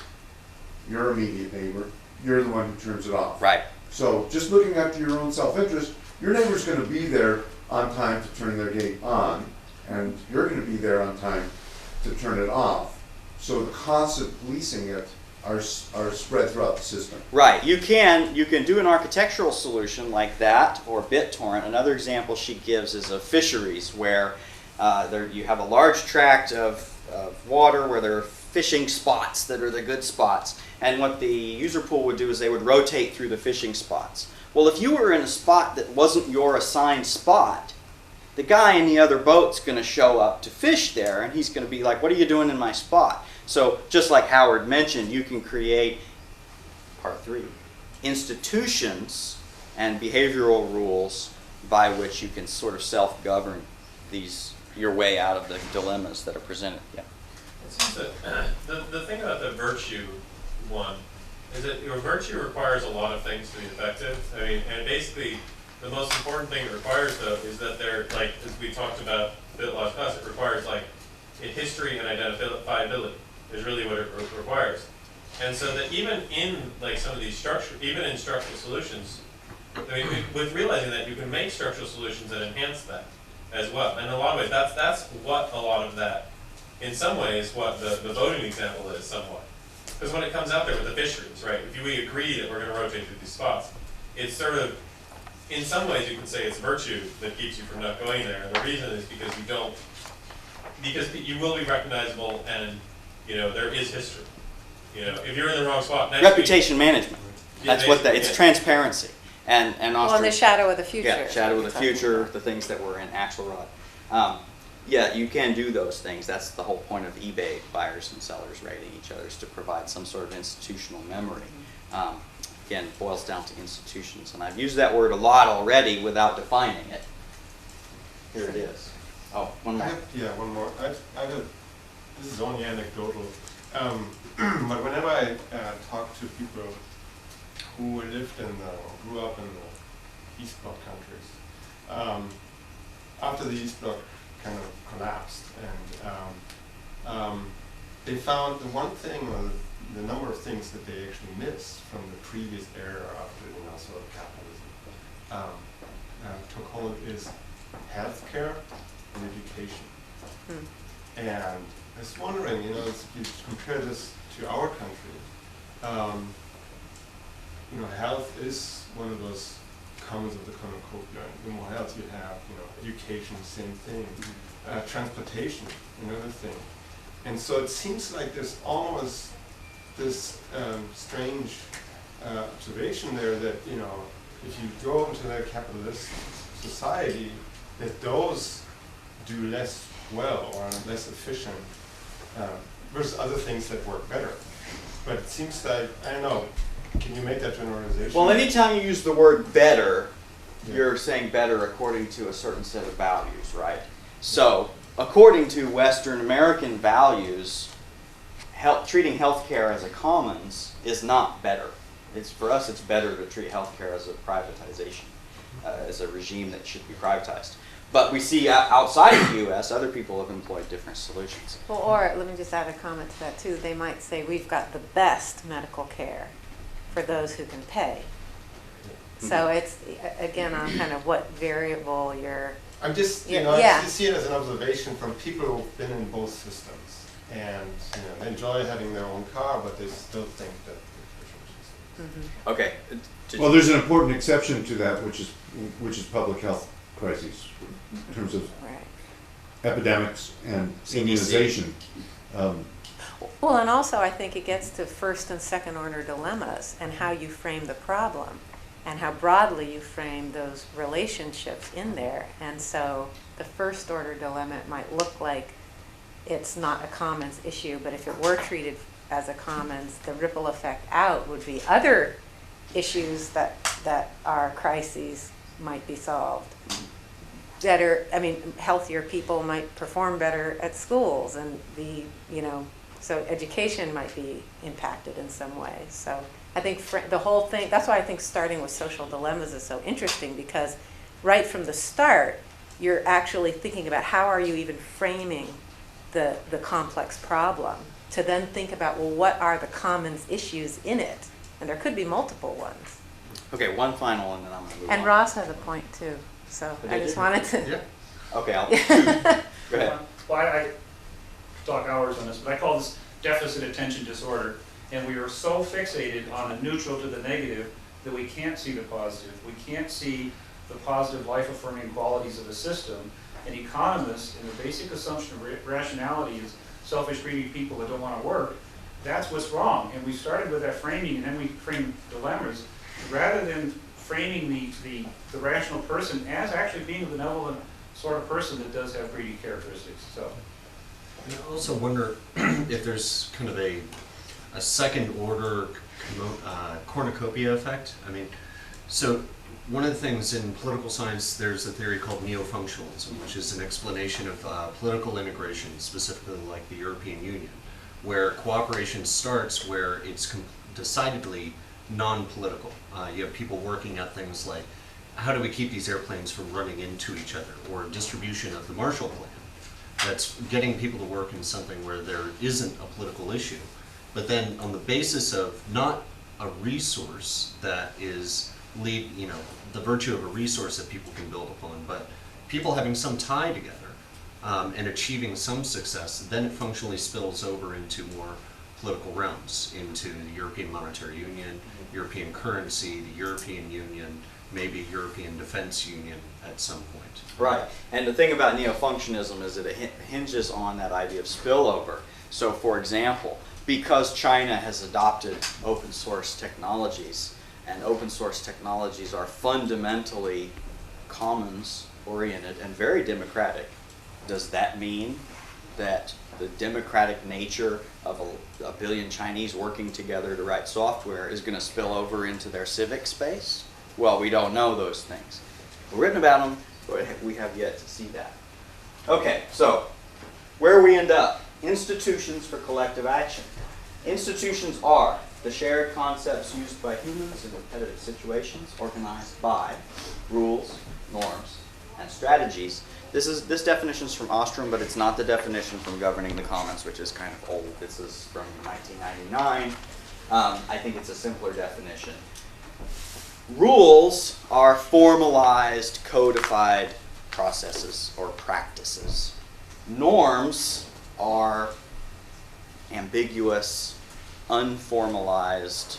your immediate neighbor, you're the one who turns it off. Right. So just looking after your own self-interest, your neighbor's going to be there on time to turn their gate on, and you're going to be there on time to turn it off. So the costs of policing it are spread throughout the system. Right. You can do an architectural solution like that, or BitTorrent. Another example she gives is of fisheries, where you have a large tract of water where there are fishing spots that are the good spots. And what the user pool would do is they would rotate through the fishing spots. Well, if you were in a spot that wasn't your assigned spot, the guy in the other boat's going to show up to fish there, and he's going to be like, what are you doing in my spot? So just like Howard mentioned, you can create, part 3, institutions and behavioral rules by which you can sort of self-govern your way out of the dilemmas that are presented. Yeah. It seems that the thing about the virtue one is that your virtue requires a lot of things to be effective. I mean, and basically, the most important thing it requires, though, is that they're, like, as we talked about a bit last class, it requires, like, a history and identifiability is really what it requires. And so that even in, like, some of these even in structural solutions, I mean, with realizing that you can make structural solutions that enhance that as well. And in a lot of ways, that's what a lot of that, in some ways, what the voting example is somewhat. Because when it comes out there with the fisheries, right, if we agree that we're going to rotate through these spots, it's sort of, in some ways you can say it's virtue that keeps you from not going there. And the reason is because you will be recognizable and, you know, there is history. You know, if you're in the wrong spot next Reputation management. That's what basically, it's transparency. And Well, in the shadow of the future. Yeah, shadow of the future, the things that were in Axelrod. Yeah, you can do those things. That's the whole point of eBay, buyers and sellers rating each other, is to provide some sort of institutional memory. Again, it boils down to institutions. And I've used that word a lot already without defining it. Here it is. Oh, one more. One more. This is only anecdotal. But whenever I talk to people who grew up in the East Bloc countries, after the East Bloc kind of collapsed, and they found the one thing, or the number of things that they actually missed from the previous era of sort of capitalism took hold is healthcare and education. And I was wondering, if you compare this to our country, health is one of those commons of the cornucopia. The more health you have, education, same thing. Transportation, another thing. And so it seems like there's almost this strange observation there that, if you go into a capitalist society, that those do less well or are less efficient versus other things that work better. But it seems like, I don't know, can you make that generalization? Well, anytime you use the word better, you're saying better according to a certain set of values, right? So, according to Western American values, treating healthcare as a commons is not better. For us, it's better to treat healthcare as a privatization, as a regime that should be privatized. But we see outside of the U.S., other people have employed different solutions. Well, or let me just add a comment to that too. They might say we've got the best medical care for those who can pay. So it's, again, on kind of what variable you're... I'm just, Yeah. I see it as an observation from people who've been in both systems. And, they enjoy having their own car, but they still think that the efficiency. Okay. Well, there's an important exception to that, which is public health crises in terms of Right. epidemics and CDC. immunization. Well, and also I think it gets to first and second order dilemmas and how you frame the problem and how broadly you frame those relationships in there. And so the first order dilemma might look like it's not a commons issue, but if it were treated as a commons, the ripple effect out would be other issues that are crises might be solved. Healthier people might perform better at schools and so education might be impacted in some way. So I think the whole thing, that's why I think starting with social dilemmas is so interesting, because right from the start, you're actually thinking about how are you even framing the complex problem to then think about, well, what are the commons issues in it? And there could be multiple ones. Okay, one final one, then I'm going to move on. And Ross has a point too, so I just wanted to... Yeah. Okay, I'll... Go ahead. Well, I talk hours on this, but I call this deficit attention disorder. And we are so fixated on a neutral to the negative that we can't see the positive. We can't see the positive life-affirming qualities of the system. And economists, and the basic assumption of rationality is selfish, greedy people that don't want to work, that's what's wrong. And we started with that framing, and then we framed dilemmas, rather than framing the rational person as actually being a benevolent sort of person that does have greedy characteristics. So, I also wonder if there's kind of a second order cornucopia effect. I mean, so one of the things in political science, there's a theory called neo-functionalism, which is an explanation of political integration, specifically like the European Union, where cooperation starts where it's decidedly non-political. You have people working at things like, how do we keep these airplanes from running into each other, or distribution of the Marshall Plan. That's getting people to work in something where there isn't a political issue, but then on the basis of not a resource that is the virtue of a resource that people can build upon, but people having some tie together and achieving some success, then it functionally spills over into more political realms, into the European Monetary Union, European currency, the European Union, maybe European Defense Union at some point. Right, and the thing about neo-functionism is that it hinges on that idea of spillover. So for example, because China has adopted open source technologies, and open source technologies are fundamentally commons oriented and very democratic, does that mean that the democratic nature of a billion Chinese working together to write software is going to spill over into their civic space? Well, we don't know those things. We've written about them, but we have yet to see that. Okay, so where we end up, institutions for collective action. Institutions are the shared concepts used by humans in repetitive situations, organized by rules, norms, and strategies. This definition is from Ostrom, but it's not the definition from Governing the Commons, which is kind of old. This is from 1999. I think it's a simpler definition. Rules are formalized, codified processes or practices. Norms are ambiguous, unformalized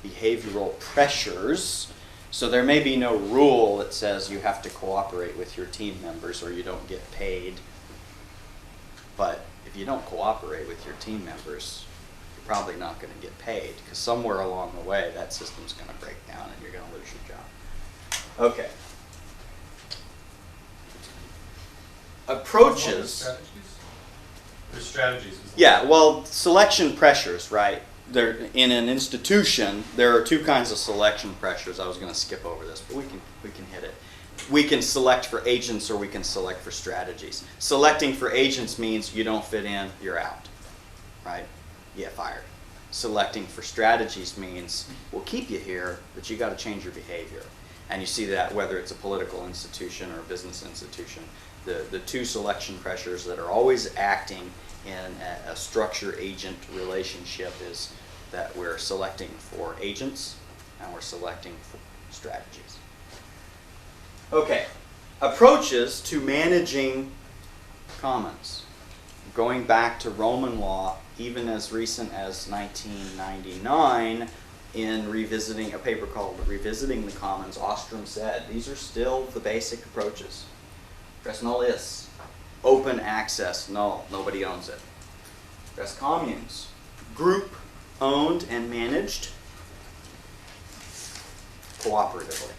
behavioral pressures. So there may be no rule that says you have to cooperate with your team members or you don't get paid. But if you don't cooperate with your team members, you're probably not going to get paid, because somewhere along the way that system's going to break down and you're going to lose your job. Okay. Approaches. There's strategies. Yeah, well, selection pressures, right? In an institution, there are two kinds of selection pressures. I was going to skip over this, but we can hit it. We can select for agents or we can select for strategies. Selecting for agents means you don't fit in, you're out, right? You get fired. Selecting for strategies means we'll keep you here, but you got to change your behavior. And you see that whether it's a political institution or a business institution. The two selection pressures that are always acting in a structure-agent relationship is that we're selecting for agents and we're selecting for strategies. Okay, approaches to managing commons. Going back to Roman law, even as recent as 1999, in revisiting a paper called Revisiting the Commons, Ostrom said these are still the basic approaches. Res nullius, open access, null, nobody owns it. Res communes, group owned and managed cooperatively.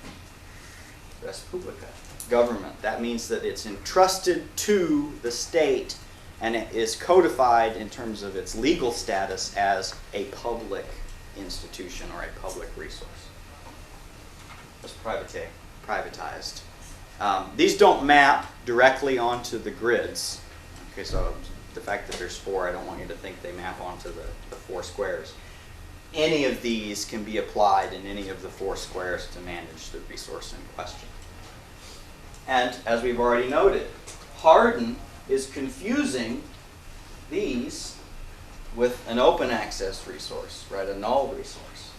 Res publica, government, that means that it's entrusted to the state and it is codified in terms of its legal status as a public institution or a public resource. Res privatized. These don't map directly onto the grids. Okay, so the fact that there's four, I don't want you to think they map onto the four squares. Any of these can be applied in any of the four squares to manage the resource in question. And as we've already noted, Hardin is confusing these with an open access resource, right, a null resource.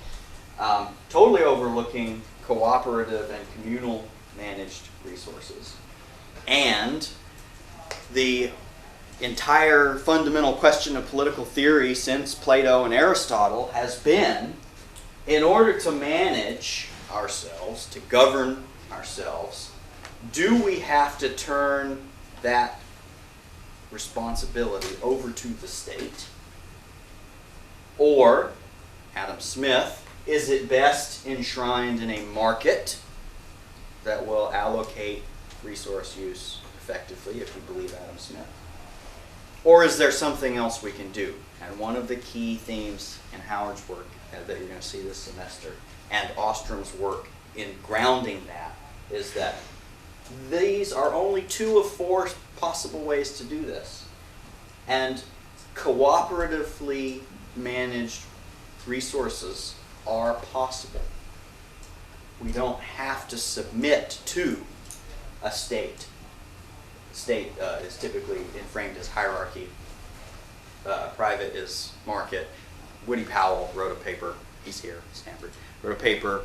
Totally overlooking cooperative and communal managed resources. And the entire fundamental question of political theory since Plato and Aristotle has been, in order to manage ourselves, to govern ourselves, do we have to turn that responsibility over to the state? Or, Adam Smith, is it best enshrined in a market that will allocate resource use effectively, if you believe Adam Smith? Or is there something else we can do? And one of the key themes in Howard's work that you're going to see this semester, and Ostrom's work in grounding that, is that these are only 2 of 4 possible ways to do this. And cooperatively managed resources are possible. We don't have to submit to a state. State is typically framed as hierarchy. Private is market. Woody Powell wrote a paper, he's here, Stanford, wrote a paper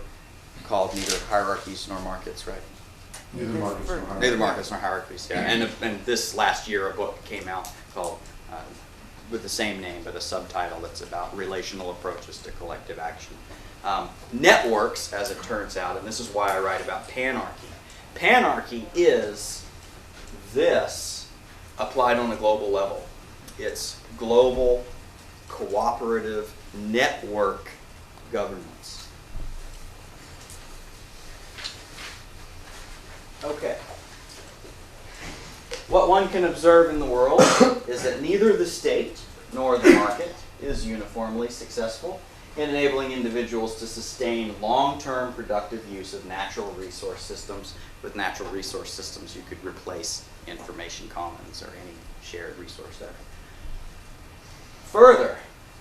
called Neither Hierarchies Nor Markets, right? Neither markets nor Neither markets nor hierarchies, yeah. And this last year a book came out called, with the same name, but a subtitle that's about relational approaches to collective action. Networks, as it turns out, and this is why I write about panarchy. Panarchy is this applied on a global level. It's global, cooperative, network governance. Okay. What one can observe in the world is that neither the state nor the market is uniformly successful in enabling individuals to sustain long-term productive use of natural resource systems. With natural resource systems, you could replace information commons or any shared resource there. Further,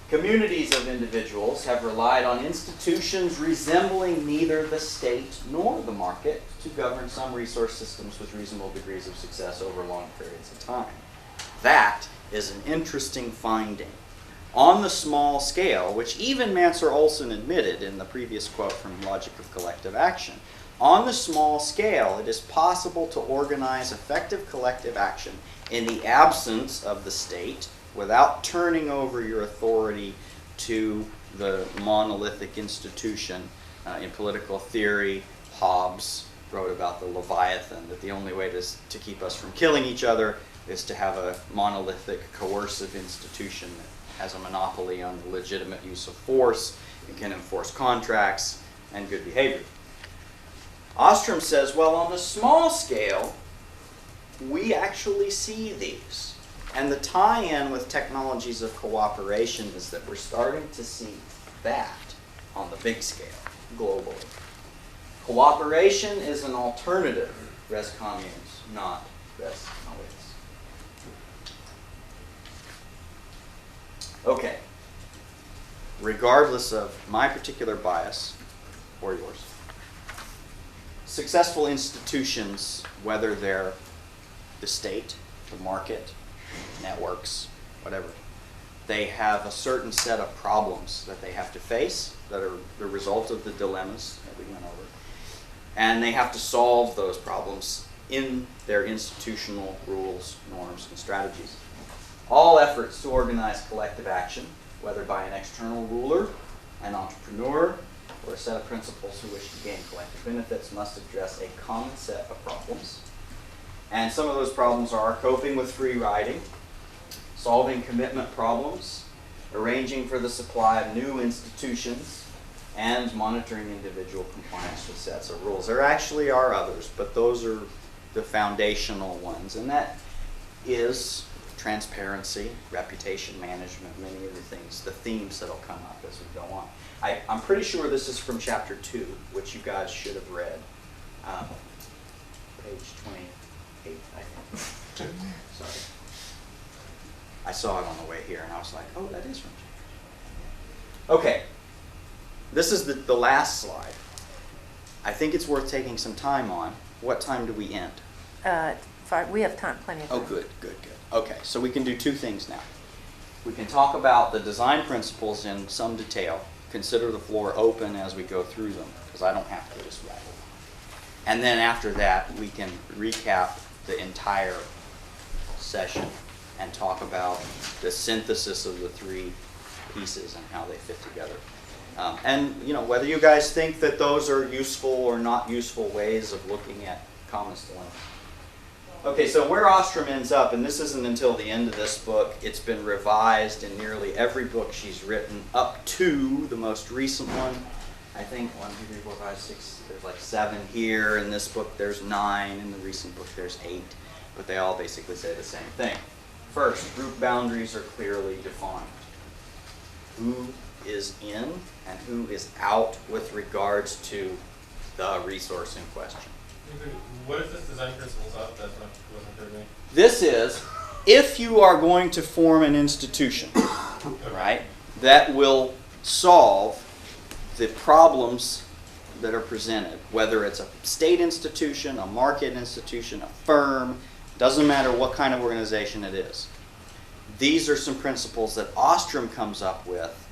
communities of individuals have relied on institutions resembling neither the state nor the market to govern some resource systems with reasonable degrees of success over long periods of time. That is an interesting finding. On the small scale, which even Mansur Olson admitted in the previous quote from Logic of Collective Action, on the small scale, it is possible to organize effective collective action in the absence of the state without turning over your authority to the monolithic institution. In political theory, Hobbes wrote about the Leviathan, that the only way to keep us from killing each other is to have a monolithic, coercive institution that has a monopoly on the legitimate use of force and can enforce contracts and good behavior. Ostrom says, well, on the small scale, we actually see these. And the tie-in with technologies of cooperation is that we're starting to see that on the big scale, globally. Cooperation is an alternative, res communes, not res nullius. Okay. Regardless of my particular bias, or yours, successful institutions, whether they're the state, the market, networks, whatever, they have a certain set of problems that they have to face that are the result of the dilemmas that we went over. And they have to solve those problems in their institutional rules, norms, and strategies. All efforts to organize collective action, whether by an external ruler, an entrepreneur, or a set of principals who wish to gain collective benefits, must address a common set of problems. And some of those problems are coping with free riding, solving commitment problems, arranging for the supply of new institutions, and monitoring individual compliance with sets of rules. There actually are others, but those are the foundational ones. And that is transparency, reputation management, many of the things, the themes that will come up as we go on. I'm pretty sure this is from chapter 2, which you guys should have read. Page 28, I think. Sorry. I saw it on the way here, and I was like, oh, that is from chapter 2. Okay. This is the last slide. I think it's worth taking some time on. What time do we end? We have time, plenty of time. Oh, good. Okay, so we can do 2 things now. We can talk about the design principles in some detail, consider the floor open as we go through them, because I don't have to just rattle. And then after that, we can recap the entire session and talk about the synthesis of the 3 pieces and how they fit together. And whether you guys think that those are useful or not useful ways of looking at commons dilemma. Okay, so where Ostrom ends up, and this isn't until the end of this book, it's been revised in nearly every book she's written up to the most recent one. I think 1, 2, 3, 4, 5, 6, there's like 7 here. In this book there's 9. In the recent book there's 8. But they all basically say the same thing. First, group boundaries are clearly defined. Who is in and who is out with regards to the resource in question. What is this design principles of? That's not, wasn't clear to me. This is, if you are going to form an institution, right, that will solve the problems that are presented, whether it's a state institution, a market institution, a firm, doesn't matter what kind of organization it is. These are some principles that Ostrom comes up with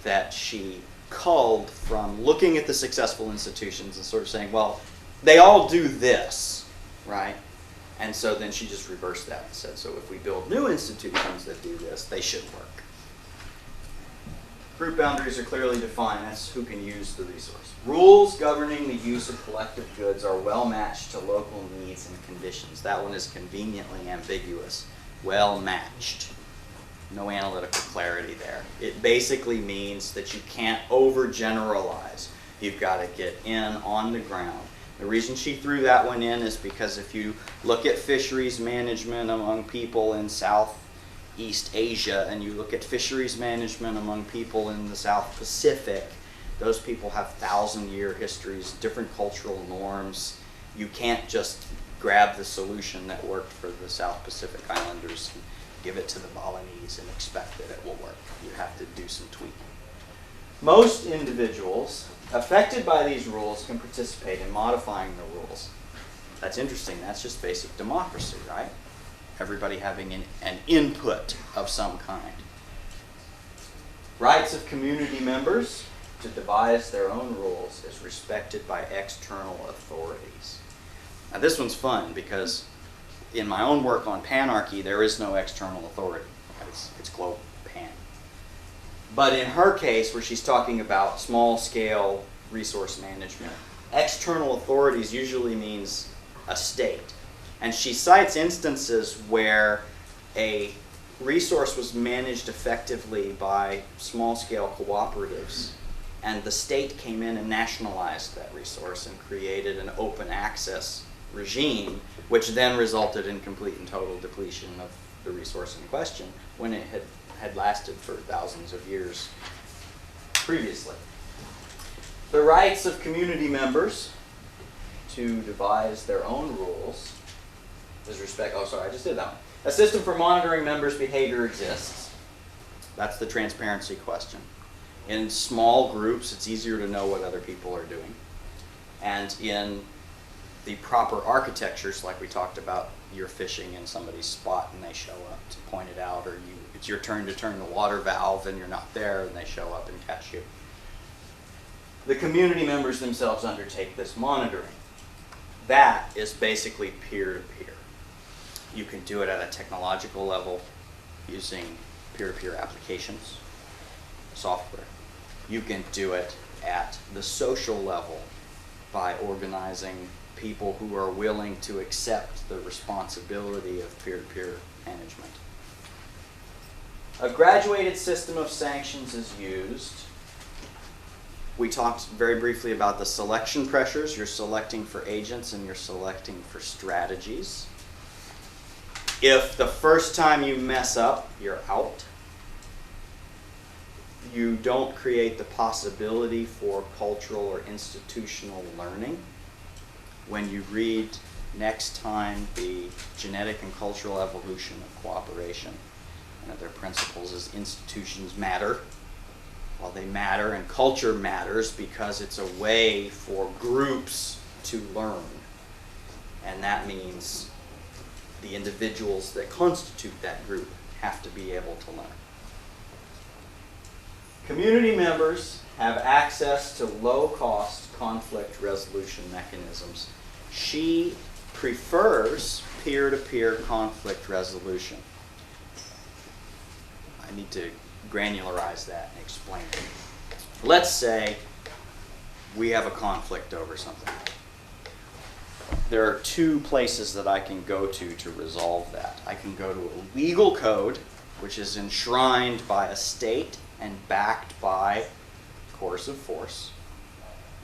that she culled from looking at the successful institutions and sort of saying, well, they all do this, right? And so then she just reversed that and said, so if we build new institutions that do this, they should work. Group boundaries are clearly defined. That's who can use the resource. Rules governing the use of collective goods are well matched to local needs and conditions. That one is conveniently ambiguous. Well matched. No analytical clarity there. It basically means that you can't overgeneralize. You've got to get in on the ground. The reason she threw that one in is because if you look at fisheries management among people in Southeast Asia and you look at fisheries management among people in the South Pacific, those people have 1,000-year histories, different cultural norms. You can't just grab the solution that worked for the South Pacific Islanders and give it to the Balinese and expect that it will work. You have to do some tweaking. Most individuals affected by these rules can participate in modifying the rules. That's interesting. That's just basic democracy, right? Everybody having an input of some kind. Rights of community members to devise their own rules is respected by external authorities. Now this one's fun because in my own work on panarchy, there is no external authority. It's global pan. But in her case, where she's talking about small-scale resource management, external authorities usually means a state. And she cites instances where a resource was managed effectively by small-scale cooperatives, and the state came in and nationalized that resource and created an open access regime, which then resulted in complete and total depletion of the resource in question when it had lasted for thousands of years previously. The rights of community members to devise their own rules is A system for monitoring members' behavior exists. That's the transparency question. In small groups, it's easier to know what other people are doing. And in the proper architectures, like we talked about, you're fishing in somebody's spot and they show up to point it out, or it's your turn to turn the water valve and you're not there and they show up and catch you. The community members themselves undertake this monitoring. That is basically peer-to-peer. You can do it at a technological level using peer-to-peer applications, software. You can do it at the social level by organizing people who are willing to accept the responsibility of peer-to-peer management. A graduated system of sanctions is used. We talked very briefly about the selection pressures. You're selecting for agents and you're selecting for strategies. If the first time you mess up, you're out. You don't create the possibility for cultural or institutional learning. When you read next time the genetic and cultural evolution of cooperation, one of their principles is institutions matter. Well, they matter, and culture matters because it's a way for groups to learn. And that means the individuals that constitute that group have to be able to learn. Community members have access to low-cost conflict resolution mechanisms. She prefers peer-to-peer conflict resolution. I need to granularize that and explain it. Let's say we have a conflict over something. there are two places that I can go to resolve that. I can go to a legal code, which is enshrined by a state and backed by coercive force.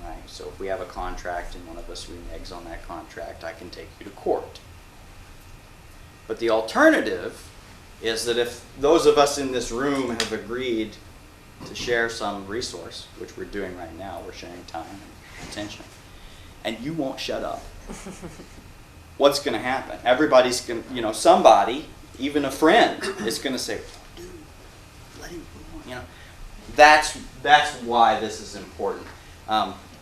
Right? So if we have a contract and one of us reneges on that contract, I can take you to court. But the alternative is that if those of us in this room have agreed to share some resource, which we're doing right now, we're sharing time and attention, and you won't shut up, what's going to happen? Everybody's going to, somebody, even a friend, is going to say, dude, let him move on. That's why this is important.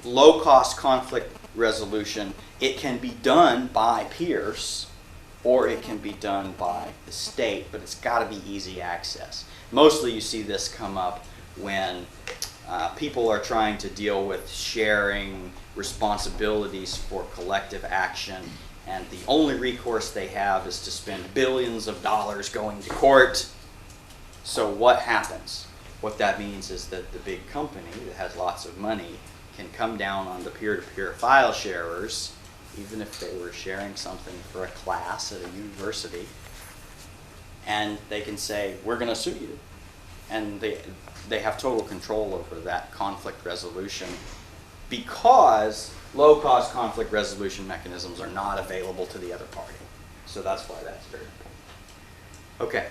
Low-cost conflict resolution, it can be done by peers, or it can be done by the state, but it's got to be easy access. Mostly you see this come up when people are trying to deal with sharing responsibilities for collective action, and the only recourse they have is to spend billions of dollars going to court. So what happens? What that means is that the big company that has lots of money can come down on the peer-to-peer file sharers, even if they were sharing something for a class at a university, and they can say, we're going to sue you. And they have total control over that conflict resolution because low-cost conflict resolution mechanisms are not available to the other party. So that's why that's very important. Okay.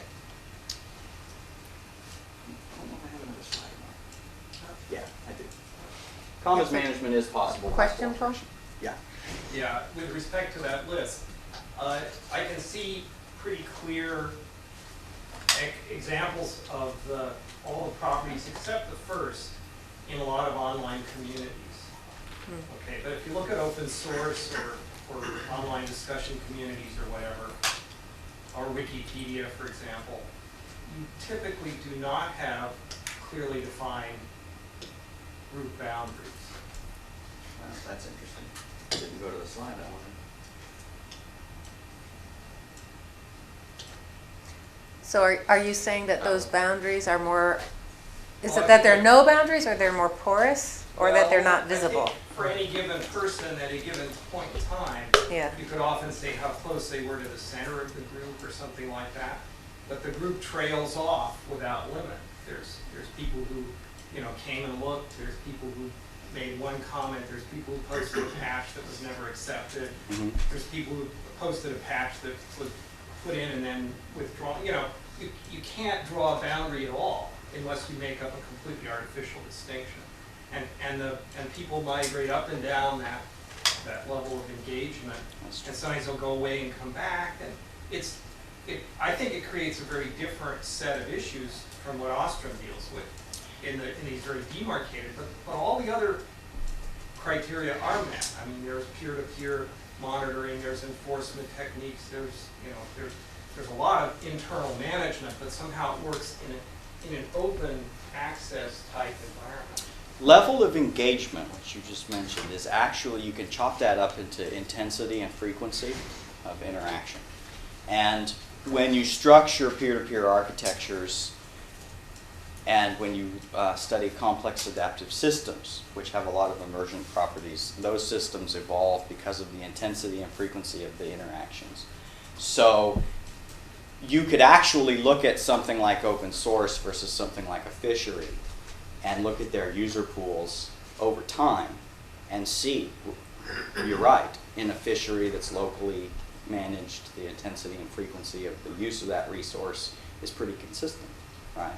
Yeah, I do. Commons management is possible. Question, Paul? Yeah. Yeah, with respect to that list, I can see pretty clear examples of all the properties except the first in a lot of online communities. Okay, but if you look at open source or online discussion communities or whatever, or Wikipedia, for example, you typically do not have clearly defined group boundaries. Well, that's interesting. I didn't go to the slide I wanted. So are you saying that those boundaries are more, is Well, it that there are no boundaries, or they're more porous, or that they're not Well, I think visible? for any given person at a given point in time, Yeah. you could often say how close they were to the center of the group or something like that. But the group trails off without limit. There's people who, came and looked. There's people who made one comment. There's people who posted a patch that was never accepted. Mm-hmm. There's people who posted a patch that was put in and then withdrawn. You can't draw a boundary at all unless you make up a completely artificial distinction. And people migrate up and down that level of engagement. And sometimes they'll go away and come back. And I think it creates a very different set of issues from what Ostrom deals with in these very demarcated. But all the other criteria are met. I mean, there's peer-to-peer monitoring, there's enforcement techniques, there's a lot of internal management, but somehow it works in an open access type environment. Level of engagement, which you just mentioned, is actually, you can chop that up into intensity and frequency of interaction. And when you structure peer-to-peer architectures, and when you study complex adaptive systems, which have a lot of emergent properties, those systems evolve because of the intensity and frequency of the interactions. So you could actually look at something like open source versus something like a fishery and look at their user pools over time and see, you're right, in a fishery that's locally managed, the intensity and frequency of the use of that resource is pretty consistent, right?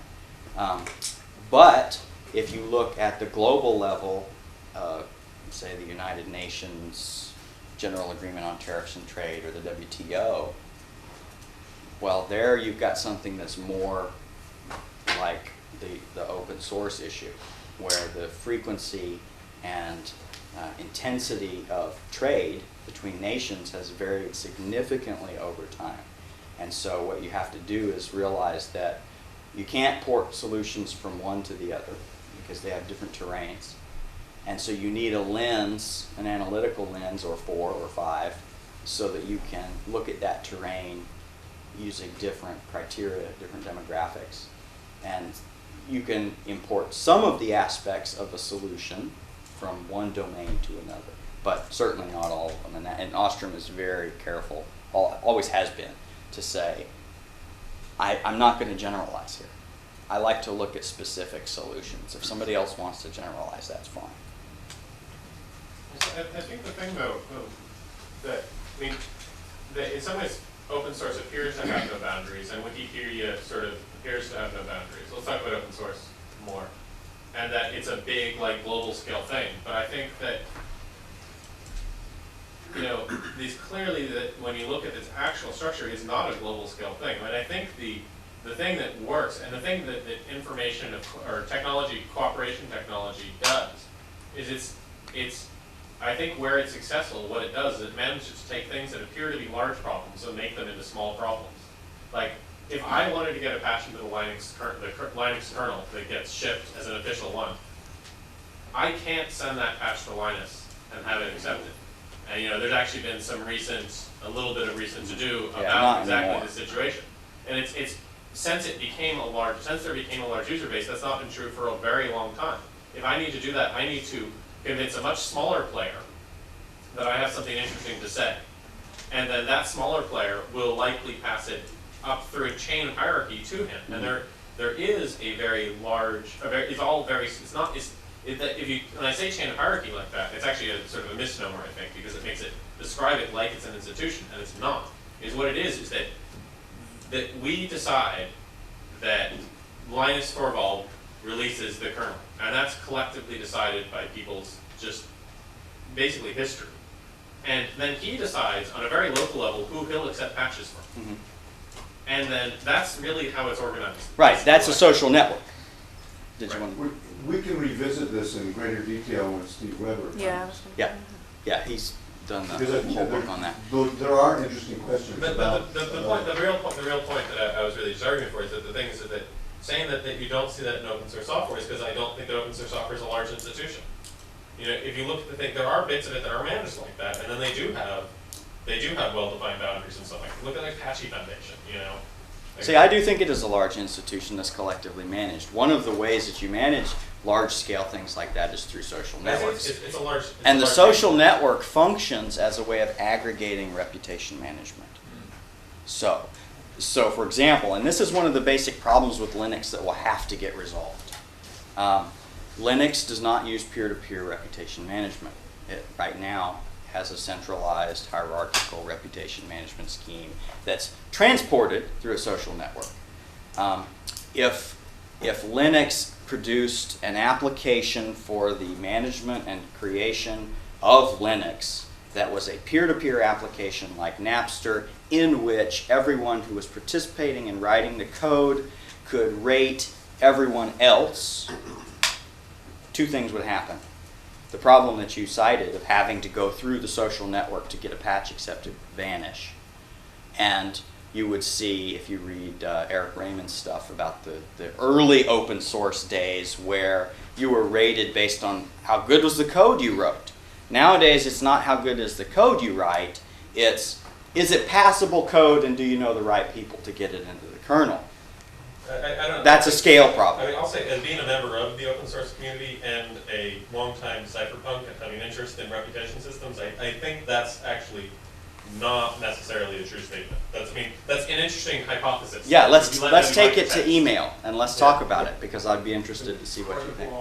But if you look at the global level, say the United Nations General Agreement on Tariffs and Trade or the WTO, well, there you've got something that's more like the open source issue, where the frequency and intensity of trade between nations has varied significantly over time. And so what you have to do is realize that you can't port solutions from one to the other because they have different terrains. And so you need a lens, an analytical lens, or 4 or 5, so that you can look at that terrain using different criteria, different demographics. And you can import some of the aspects of a solution from one domain to another. but certainly not all of them. And Ostrom is very careful, always has been, to say, I'm not going to generalize here. I like to look at specific solutions. If somebody else wants to generalize, that's fine. I think the thing, though, that, I mean, that in some ways, open source appears to have no boundaries, and Wikipedia sort of appears to have no boundaries. Let's talk about open source more. And that it's a big, like, global scale thing. But I think that, you know, these clearly that when you look at its actual structure, it's not a global scale thing. And I think the thing that works, and the thing that information or technology, cooperation technology does, is it's I think where it's successful, what it does is it manages to take things that appear to be large problems and make them into small problems. Like, if I wanted to get a patch into the Linux kernel that gets shipped as an official one, I can't send that patch to Linus and have it accepted. And you know, there's actually been a little bit of recent to do about exactly the situation. And it's since there became a large user base, that's not been true for a very long time. If I need to do that, I need to convince a much smaller player that I have something interesting to say. And then that smaller player will likely pass it up through a chain hierarchy to him. And there is a very large, when I say chain of hierarchy like that, it's actually a sort of a misnomer, I think, because it makes it describe it like it's an institution, and it's not. What it is that we decide that Linus Torvald releases the kernel, and that's collectively decided by people's just basically history. And then he decides on a very local level who he'll accept patches from. Mm-hmm. And then that's really how it's organized. Right, that's a social network. We can revisit this in greater detail with Steve Weber. Yeah, he's done the whole work on that. There are interesting questions but about... the real point that I was really just arguing for is that the thing is that saying that you don't see that in open source software is because I don't think that open source software is a large institution. You know, if you look at the thing, there are bits of it that are managed like that, and then they do have well-defined boundaries and stuff like that. Look at the Apache Foundation, you know. See, I do think it is a large institution that's collectively managed. One of the ways that you manage large-scale things like that is through social networks. And the social network functions as a way of aggregating reputation management. So, for example, and this is one of the basic problems with Linux that will have to get resolved. Linux does not use peer-to-peer reputation management. It right now has a centralized hierarchical reputation management scheme that's transported through a social network. If Linux produced an application for the management and creation of Linux that was a peer-to-peer application like Napster, in which everyone who was participating in writing the code could rate everyone else, two things would happen. The problem that you cited of having to go through the social network to get a patch accepted vanish. And you would see, if you read Eric Raymond's stuff about the early open source days where you were rated based on how good was the code you wrote. Nowadays, it's not how good is the code you write, it's is it passable code and do you know the right people to get it into the kernel? I don't That's a scale problem. I mean, I'll say, as being a member of the open source community and a longtime cypherpunk and having interest in reputation systems, I think that's actually not necessarily a true statement. That's an interesting hypothesis. Yeah, let's take it to email and let's talk about it, because I'd be interested to see what you think.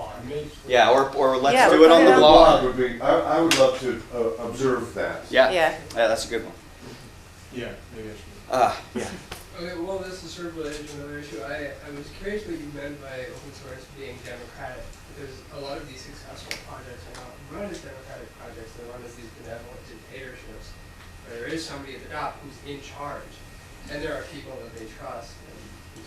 Yeah, or let's do it on the blog. I would love to observe that. Yeah, that's a good one. Yeah, maybe I should. Okay, well, this is sort of related to another issue. I was curious what you meant by open source being democratic, because a lot of these successful projects are not run as democratic projects, they're run as these benevolent dictatorships, where there is somebody at the top who's in charge, and there are people that they trust and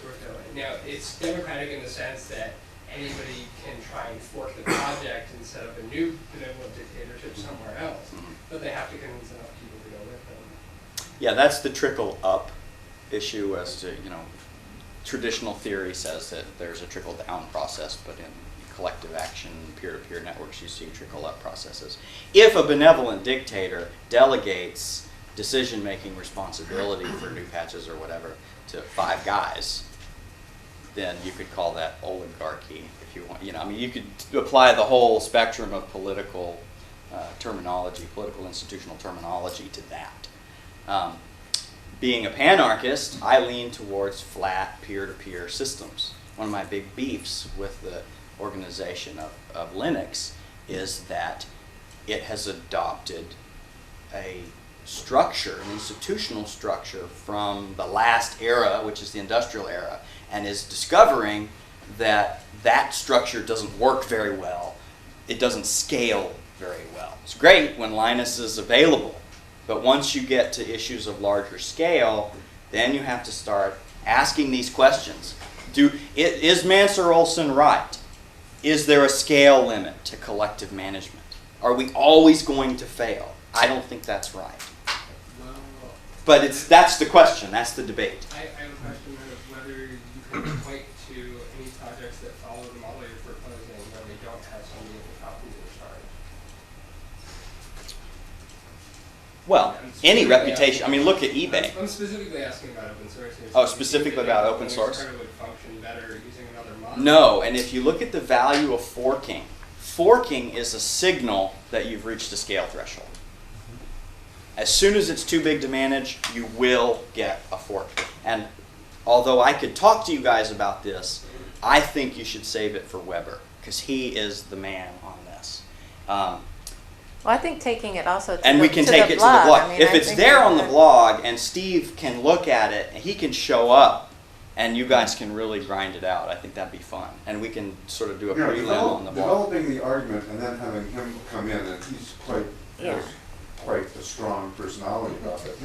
sort of going. Now, it's democratic in the sense that anybody can try and fork the project and set up a new benevolent dictatorship somewhere else, but they have to convince enough people to go with them. Yeah, that's the trickle up issue as to, traditional theory says that there's a trickle down process, but in collective action, peer-to-peer networks, you see trickle up processes. If a benevolent dictator delegates decision-making responsibility for new patches or whatever to 5 guys, then you could call that oligarchy if you want. You could apply the whole spectrum of political terminology, political institutional terminology to that. Being a panarchist, I lean towards flat peer-to-peer systems. One of my big beefs with the organization of Linux is that it has adopted a structure, an institutional structure from the last era, which is the industrial era, and is discovering that that structure doesn't work very well. It doesn't scale very well. It's great when Linus is available, but once you get to issues of larger scale, then you have to start asking these questions. Is Mansur Olson right? Is there a scale limit to collective management? Are we always going to fail? I don't think that's right. Well, But that's the question, that's the debate. I have a question of whether you can point to any projects that follow the model you're proposing where they don't have somebody at the top who's in charge. Well, any reputation, I mean, look at eBay. I'm specifically asking about open source here. Oh, specifically about open source? Kind of would function better using another model. No, and if you look at the value of forking, forking is a signal that you've reached a scale threshold. As soon as it's too big to manage, you will get a fork. And although I could talk to you guys about this, I think you should save it for Weber, because he is the man on this. Well, I think taking it also to And we can take it to the blog. I mean, If I it's think there that- on the blog and Steve can look at it and he can show up and you guys can really grind it out, I think that'd be fun. And we can sort of do a prelim on the blog. Developing the argument and then having him come in, and he's quite Yeah. quite a strong personality about it.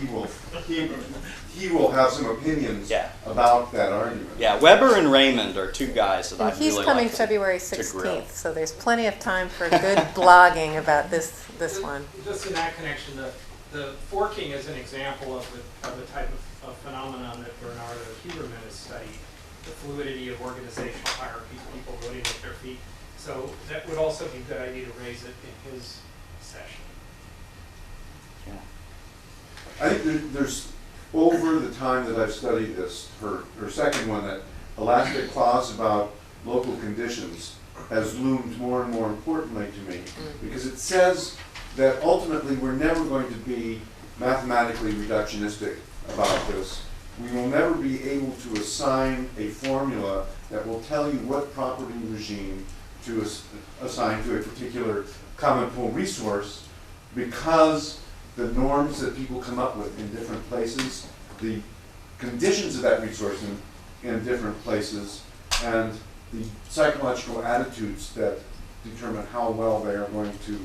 He will have some opinions Yeah. about that argument. Yeah, Weber and Raymond are two guys that And I'd he's really coming like February to grill. 16th, so there's plenty of time for good blogging about this one. Just in that connection, the forking is an example of the type of phenomenon that Bernardo Huberman has studied, the fluidity of organizational hierarchies, people voting with their feet. So that would also be a good idea to raise it in his session. Yeah. I think there's, over the time that I've studied this, her second one, that elastic clause about local conditions has loomed more and more importantly to me, because it says that ultimately we're never going to be mathematically reductionistic about this. We will never be able to assign a formula that will tell you what property regime to assign to a particular common pool resource, because the norms that people come up with in different places, the conditions of that resource in different places, and the psychological attitudes that determine how well they are going to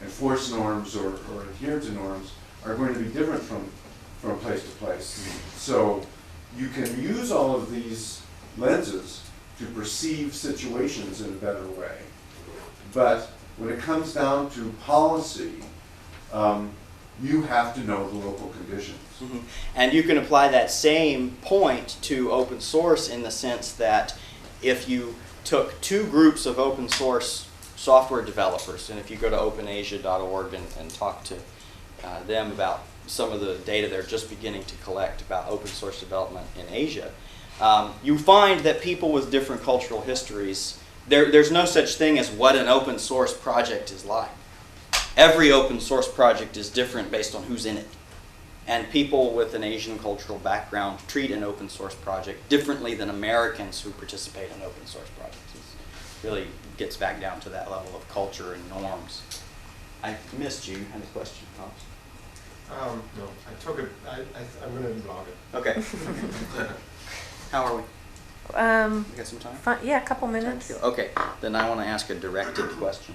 enforce norms or adhere to norms are going to be different from place to place. So you can use all of these lenses to perceive situations in a better way. But when it comes down to policy, you have to know the local conditions. Mhm. And you can apply that same point to open source in the sense that if you took two groups of open source software developers, and if you go to openasia.org and talk to them about some of the data they're just beginning to collect about open source development in Asia, you find that people with different cultural histories, there's no such thing as what an open source project is like. Every open source project is different based on who's in it. And people with an Asian cultural background treat an open source project differently than Americans who participate in open source projects. It really gets back down to that level of culture and norms. I missed you. You had a question, Thomas? No, I took it, I'm gonna blog it. Okay. How are we? We got some time? Yeah, a couple minutes. Okay, then I want to ask a directed question.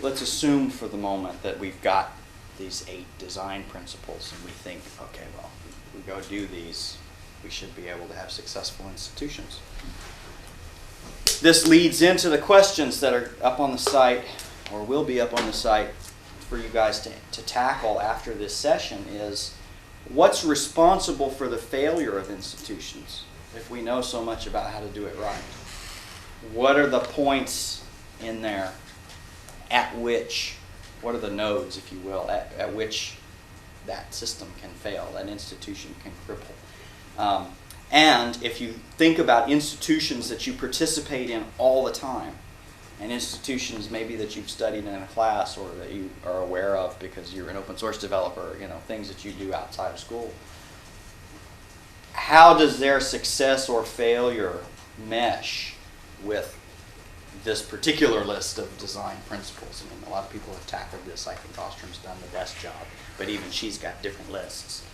Let's assume for the moment that we've got these 8 design principles and we think, okay, well, if we go do these, we should be able to have successful institutions. This leads into the questions that are up on the site, or will be up on the site for you guys to tackle after this session is, what's responsible for the failure of institutions if we know so much about how to do it right? What are the points in there at which, what are the nodes, if you will, at which that system can fail, that institution can cripple? And if you think about institutions that you participate in all the time, and institutions maybe that you've studied in a class or that you are aware of because you're an open source developer, things that you do outside of school. How does their success or failure mesh with this particular list of design principles? I mean, a lot of people have tackled this. I think Ostrom's done the best job, but even she's got different lists.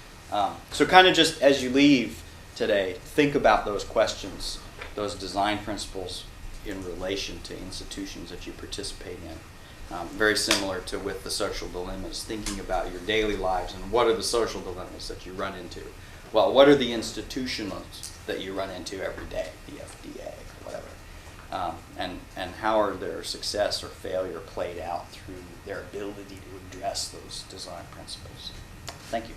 So kind of just as you leave today, think about those questions, those design principles in relation to institutions that you participate in. Very similar to with the social dilemmas, thinking about your daily lives and what are the social dilemmas that you run into. Well, what are the institutions that you run into every day, the FDA or whatever, and how are their success or failure played out through their ability to address those design principles. Thank you.